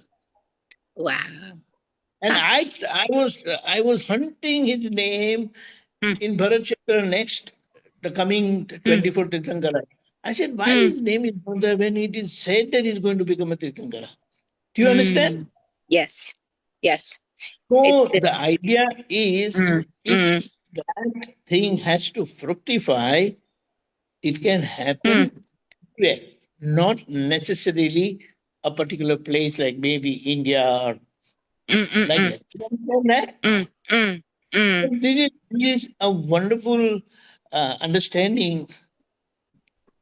Wow. And I was hunting his name in Bharat Kshetra next, the coming 24th Tirthankara. I said, why his name is not there when it is said that he's going to become a Tirthankara? Do you understand? Yes. Yes. So the idea is, if that thing has to fructify, it can happen anywhere, not necessarily a particular place like maybe India or like that. You understand that? So this is a wonderful understanding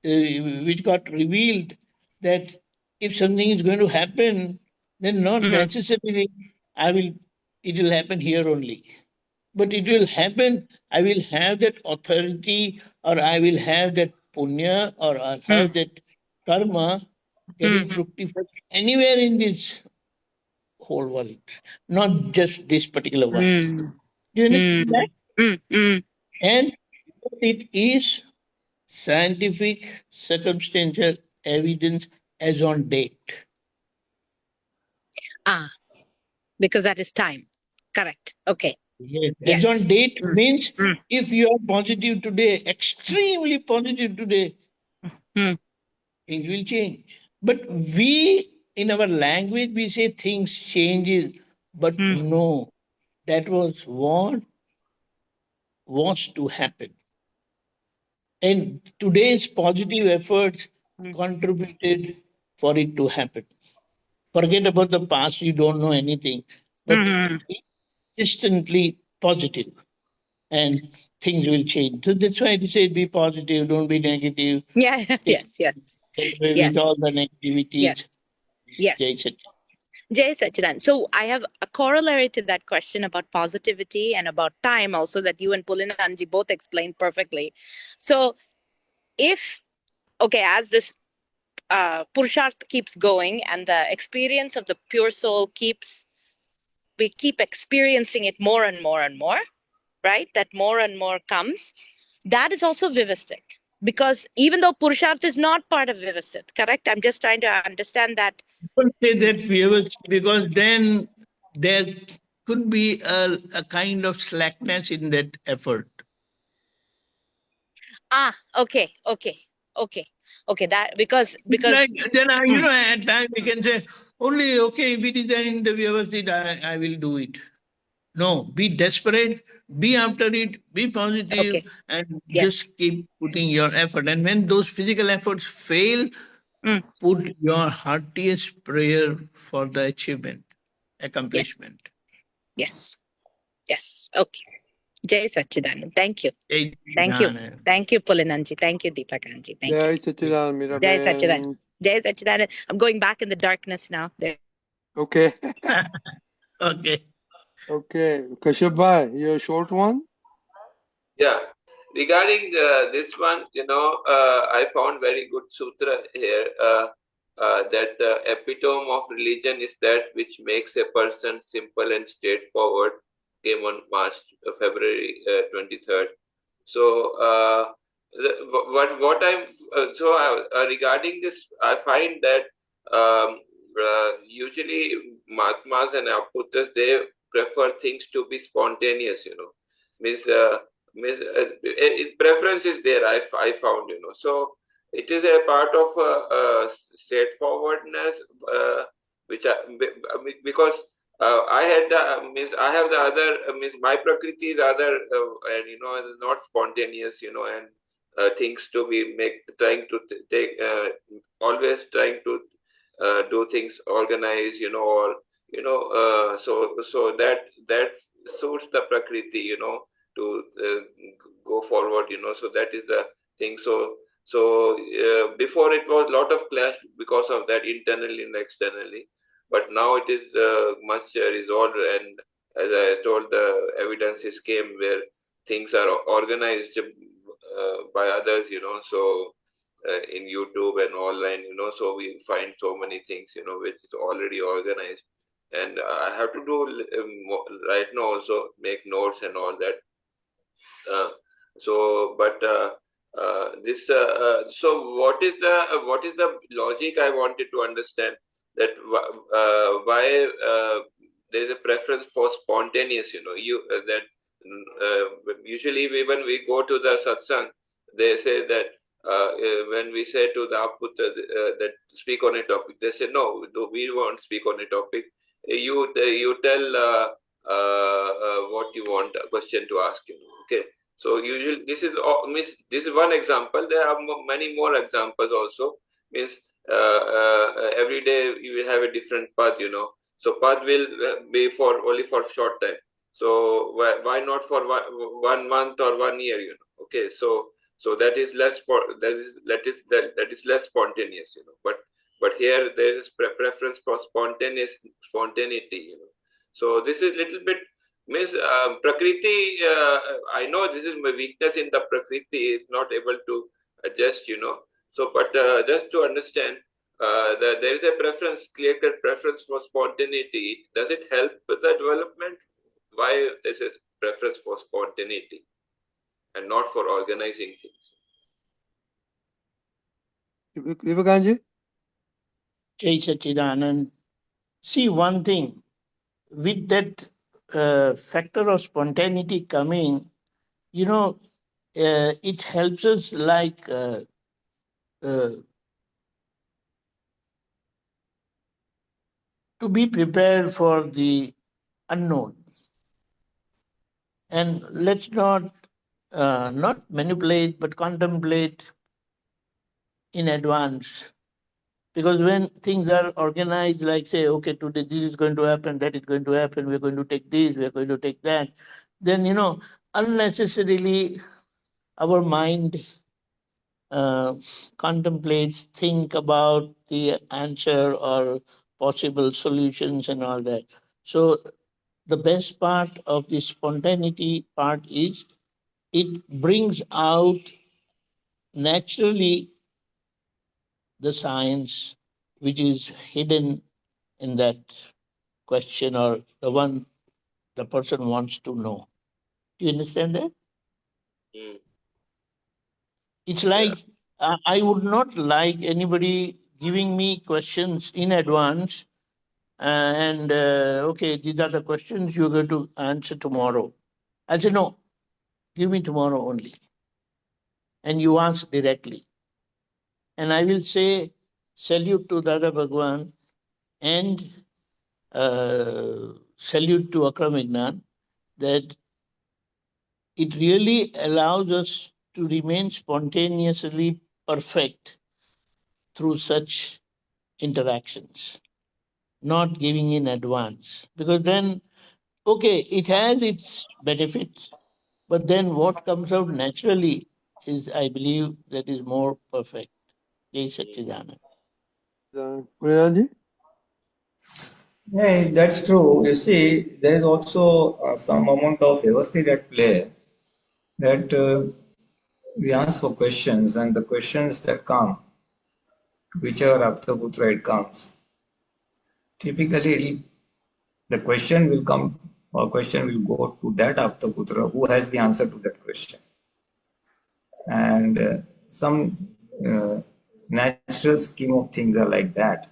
which got revealed, that if something is going to happen, then not necessarily it will happen here only. But it will happen, I will have that authority, or I will have that punya, or I'll have that karma getting fructified anywhere in this whole world, not just this particular one. Do you understand that? And it is scientific circumstantial evidence as on date. Because that is time. Correct. Okay. Yes. As on date means if you are positive today, extremely positive today, things will change. But we, in our language, we say things changes, but no, that was what was to happen. And today's positive efforts contributed for it to happen. Forget about the past, you don't know anything, but be consistently positive and things will change. So that's why I say be positive, don't be negative. Yeah. Yes. With all the negativities. Yes. Jai Sachidan. So I have a corollary to that question about positivity and about time also that you and Pulinanandji both explained perfectly. So as this Purusharth keeps going and the experience of the pure soul we keep experiencing it more and more and more, right? That more and more comes. That is also Vyavasthit. because even though Purusharth is not part of Vyavasthit, correct? I'm just trying to understand that. Don't say that Vyavasthit, because then there could be a kind of slackness in that effort. Okay. That because Like, then at times we can say only okay, if it is there in the Vyavasthit, I will do it. No, be desperate, be after it, be positive, and just keep putting your effort. And when those physical efforts fail, put your heartiest prayer for the accomplishment. Yes. Okay. Jai Satchidanand. Thank you. Jai Thank you. Satchidanand. Thank you, Pulinanandji. Thank you, Deepakanandji. Thank Jai you. Satchidanand, Jai Miraben. Satchidanand. Jai Satchidanand. I'm going back in the darkness now. There. Okay. Okay. Okay. Kashyap bhai, your short one? Yeah. Regarding this one, I found very good sutra here that the epitome of religion is that which makes a person simple and straightforward. Came on February 23rd. So, regarding this, I find that usually Mahatmas and Aputras, they prefer things to be spontaneous. Means preference is there. I found. So it is a part of straightforwardness, because I have the other my prakriti is other, and not spontaneous, and things to be trying to take, always trying to do things organized, or so that suits the prakriti, to go forward, so that is the thing. So before it was a lot of clash because of that, internally and externally, but now it is much resolved, and as I told, the evidences came where things are organized by others, so in YouTube and online, so we find so many things, which is already organized, and I have to do right now also make notes and all that. So what is the logic I wanted to understand, that why there is a preference for spontaneous, that usually when we go to the satsang, they say that when we say to the Apputra that speak on a topic, they say no, we won't speak on a topic. You tell what you want a question to ask. Okay. So usually this is one example. There are many more examples also. Means every day you will have a different path, So path will be only for short time. So why not for 1 month or 1 year, Okay, so that is less that is less spontaneous, But here there is preference for spontaneity, So this is little bit means Prakriti. I know this is my weakness in the Prakriti, is not able to adjust, So, but just to understand that there is a preference, clear-cut preference for spontaneity. Does it help with the development? Why there is a preference for spontaneity and not for organizing things? Deepakanandji? Jai Satchidanand. See, one thing, with that factor of spontaneity coming, it helps us like to be prepared for the unknown. And let's not manipulate, but contemplate in advance. Because when things are organized, like say, okay, today this is going to happen, that is going to happen, we're going to take this, we're going to take that, then, unnecessarily our mind contemplates, think about the answer or possible solutions and all that. So the best part of the spontaneity part is it brings out naturally the science which is hidden in that question or the one the person wants to know. Do you understand that? It's like I would not like anybody giving me questions in advance and okay, these are the questions you're going to answer tomorrow. I say, no, give me tomorrow only. And you ask directly. And I will say, salute to Dada Bhagwan and salute to Akram Ignan, that it really allows us to remain spontaneously perfect through such interactions, not giving in advance. Because then, okay, it has its benefits, but then what comes out naturally is, I believe, that is more perfect. Jai Satchidanand. Pulinanandji? Yeah, that's true. You see, there is also some amount of Vyavasthit at play, that we ask for questions, and the questions that come, whichever Aptaputra it comes, typically the question will come, or question will go to that Aptaputra who has the answer to that question. And some natural scheme of things are like that,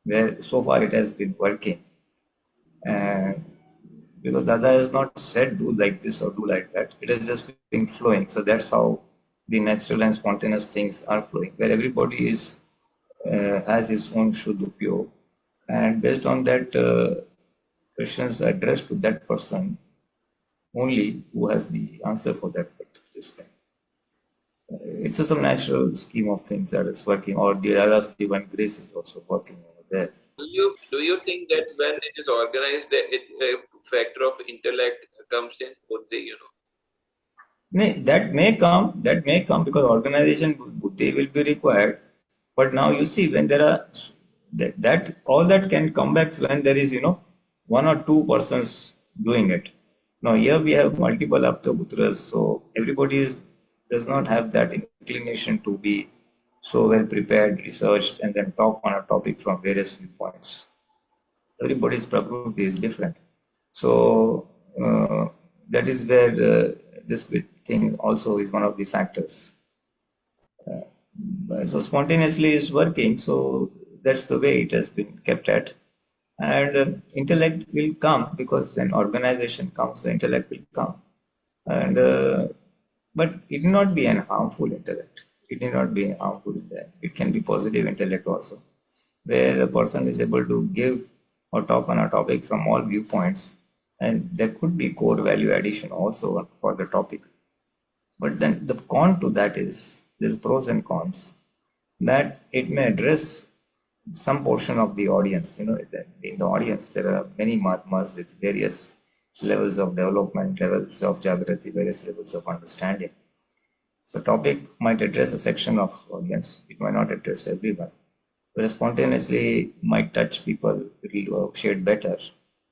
where so far it has been working. And because Dada has not said do like this or do like that, it has just been flowing. So that's how the natural and spontaneous things are flowing, where everybody is has his own Shuddhupyo, and based on that, questions addressed to that person only who has the answer for that particular thing. It's some natural scheme of things that is working, or the Dada's divine grace is also working over there. Do you think that when it is organized, a factor of intellect comes in? Would they, That may come because organization buddhi will be required. But now you see, when there are that all that can come back when there is one or two persons doing it. Now here we have multiple Aptaputras, so everybody does not have that inclination to be so well prepared, researched, and then talk on a topic from various viewpoints. Everybody's prakriti is different. So that is where this thing also is one of the factors. So spontaneously is working, so that's the way it has been kept at. And intellect will come, because when organization comes, the intellect will come. And but it need not be an harmful intellect. It need not be harmful intellect. It can be positive intellect also, where a person is able to give or talk on a topic from all viewpoints, and there could be core value addition also for the topic. But then the con to that is, there's pros and cons, that it may address some portion of the audience. In the audience there are many Mahatmas with various levels of development, levels of Jagrati, various levels of understanding. So topic might address a section of audience, it might not address everyone. Whereas spontaneously might touch people, it will shade better.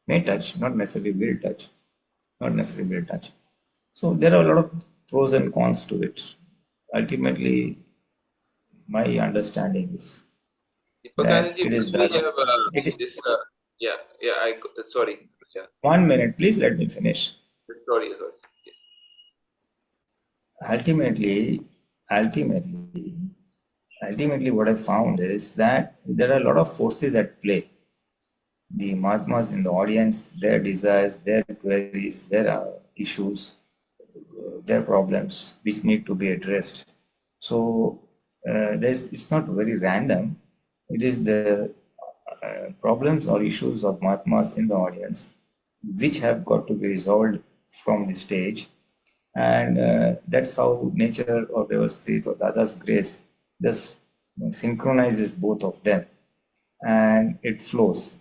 May touch, not necessarily will touch. Not necessarily will touch. So there are a lot of pros and cons to it. Ultimately, my understanding is that it is that. Sorry. Yeah. 1 minute, please let me finish. Sorry. Ultimately, what I found is that there are a lot of forces at play. The Mahatmas in the audience, their desires, their queries, their issues, their problems, which need to be addressed. So it's not very random. It is the problems or issues of Mahatmas in the audience, which have got to be resolved from the stage. And that's how nature or Vyavasthit or Dada's grace just synchronizes both of them, and it flows.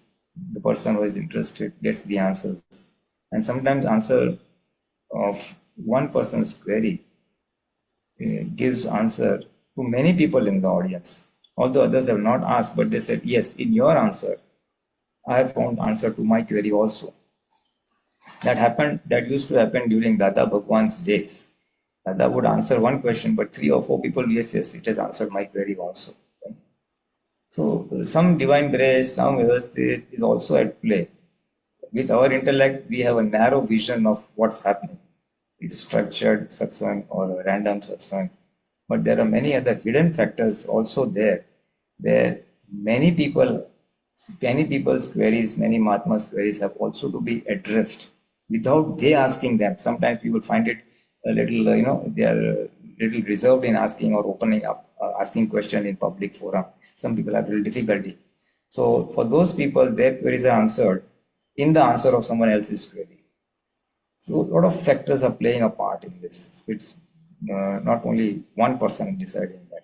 The person who is interested gets the answers, and sometimes answer of one person's query gives answer to many people in the audience. Although others have not asked, but they said, yes, in your answer, I have found answer to my query also. That used to happen during Dada Bhagwan's days. Dada would answer one question, but 3 or 4 people, yes, it has answered my query also. So some divine grace, some Vyavasthit is also at play. With our intellect, we have a narrow vision of what's happening. It is structured satsang or a random satsang. but there are many other hidden factors also there, where many people's queries, many Mahatma's queries have also to be addressed without they asking them. Sometimes people find it a little, they are little reserved in asking or opening up, asking question in public forum. Some people have little difficulty. So for those people, their queries are answered in the answer of someone else's query. So a lot of factors are playing a part in this. It's not only one person deciding that.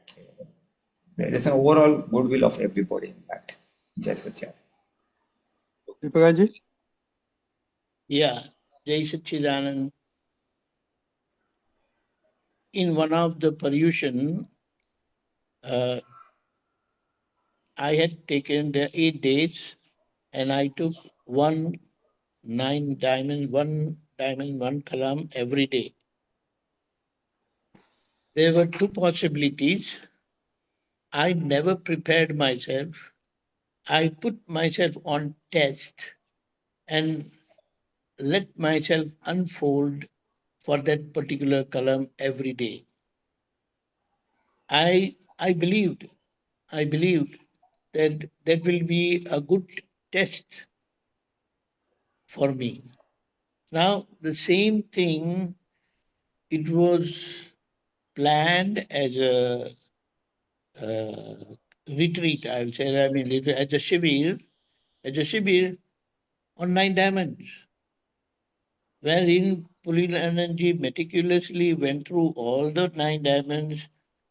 There is an overall goodwill of everybody in that. Jai Satya. Deepakanji? Yeah, Jai Satchidanand. In one of the Paryushan, I had taken the 8 days and I took 1 diamond, 1 kalam every day. There were 2 possibilities. I never prepared myself. I put myself on test and let myself unfold for that particular kalam every day. I believed that that will be a good test for me. Now, the same thing, it was planned as a retreat, I will say, as a shibir on 9 diamonds, wherein Pulinanandji meticulously went through all the 9 diamonds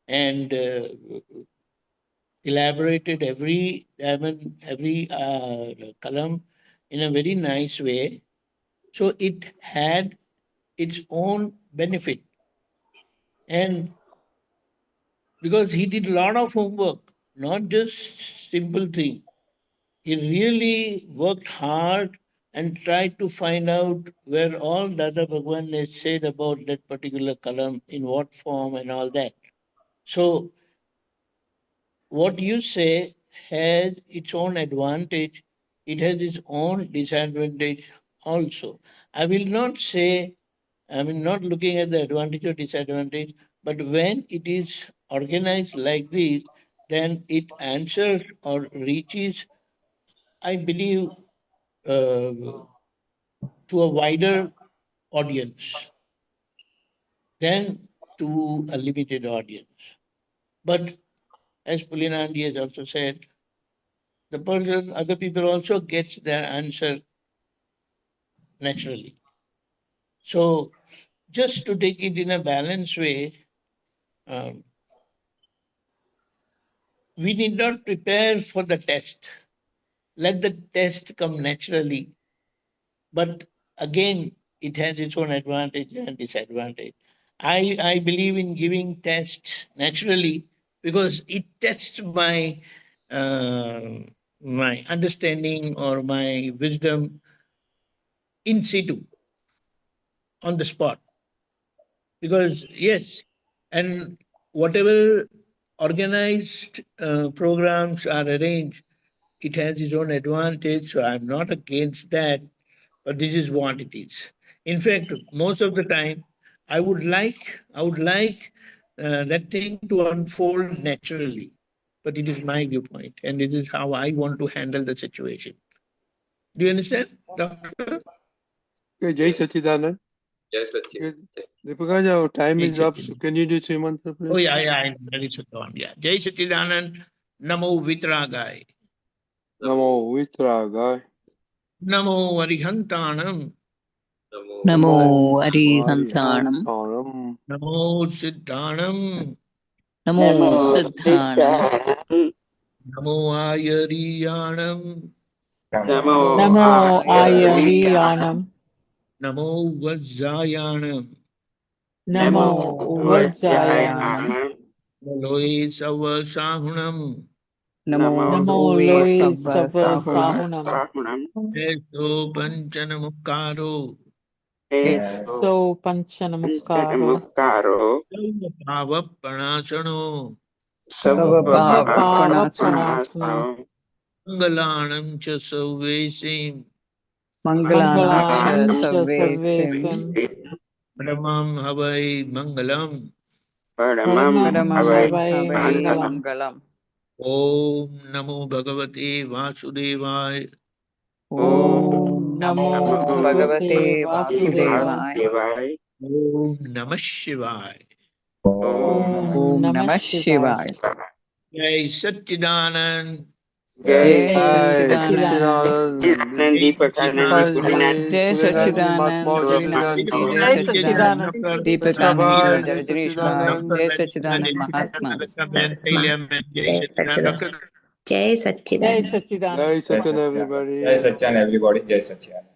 and elaborated every diamond, every column in a very nice way. So it had its own benefit. And because he did a lot of homework, not just simple thing. He really worked hard and tried to find out where all Dada Bhagwan has said about that particular kalam, in what form and all that. So what you say has its own advantage, it has its own disadvantage also. I will not say, I mean, not looking at the advantage or disadvantage, but when it is organized like this, then it answers or reaches, I believe, to a wider audience than to a limited audience. But as Pulinanandji has also said, the person, other people also gets their answer naturally. So just to take it in a balanced way, we need not prepare for the test. Let the test come naturally. But again, it has its own advantage and disadvantage. I believe in giving tests naturally because it tests my my understanding or my wisdom in situ, on the spot. Because yes, and whatever organized programs are arranged, it has its own advantage. So I'm not against that, but this is what it is. In fact, most of the time, I would like that thing to unfold naturally. But it is my viewpoint, and it is how I want to handle the situation. Do you understand, Doctor? Okay, Jai Satchidanand. Yes, Satya. Deepakanji, our time Jai is up. So Satchidanand. can you do 3 mantra, please? Oh yeah, I that is on. Yeah. Jai Satchidanand, Namo Vitragai, Namo Vitragai. Namo Arihantanam, Namo Arihantanam. Arihantanam. Namo Siddhanam, Namo Siddhanam. Namo Ayariyanam, Namo Ayariyanam. Namo Vajjayanam, Namo Vajjayanam. Loe Sava Sahunam, Namo Loe Sabba Sahunam. Eso Panchanamukaro, Eso Panchanamukkaro. Bhava Pranasano, Bhava Pranasana. Mangalanam Cha Savesim, Mangalanam Cha Savesim. Paramam Havai Mangalam, Paramam Bhavai Mangalam. Om Namo Bhagavate Vasudevaya. Om Namo Bhagavate Vasudevaya. Om Namah Shivaya. Om Namah Shivaya. Jai Satchidanand. Jai Satchidanand Jai Satchidanand Pulinanandji, Jai Satchidanand Deepakanandji, Jai Jai Jai Satchidanand Mahatma. Jai Satchidanand. Jai Satchidanand. Jai Satchidanand, everybody. Jai Satchidanand, everybody. Jai Satchidanand.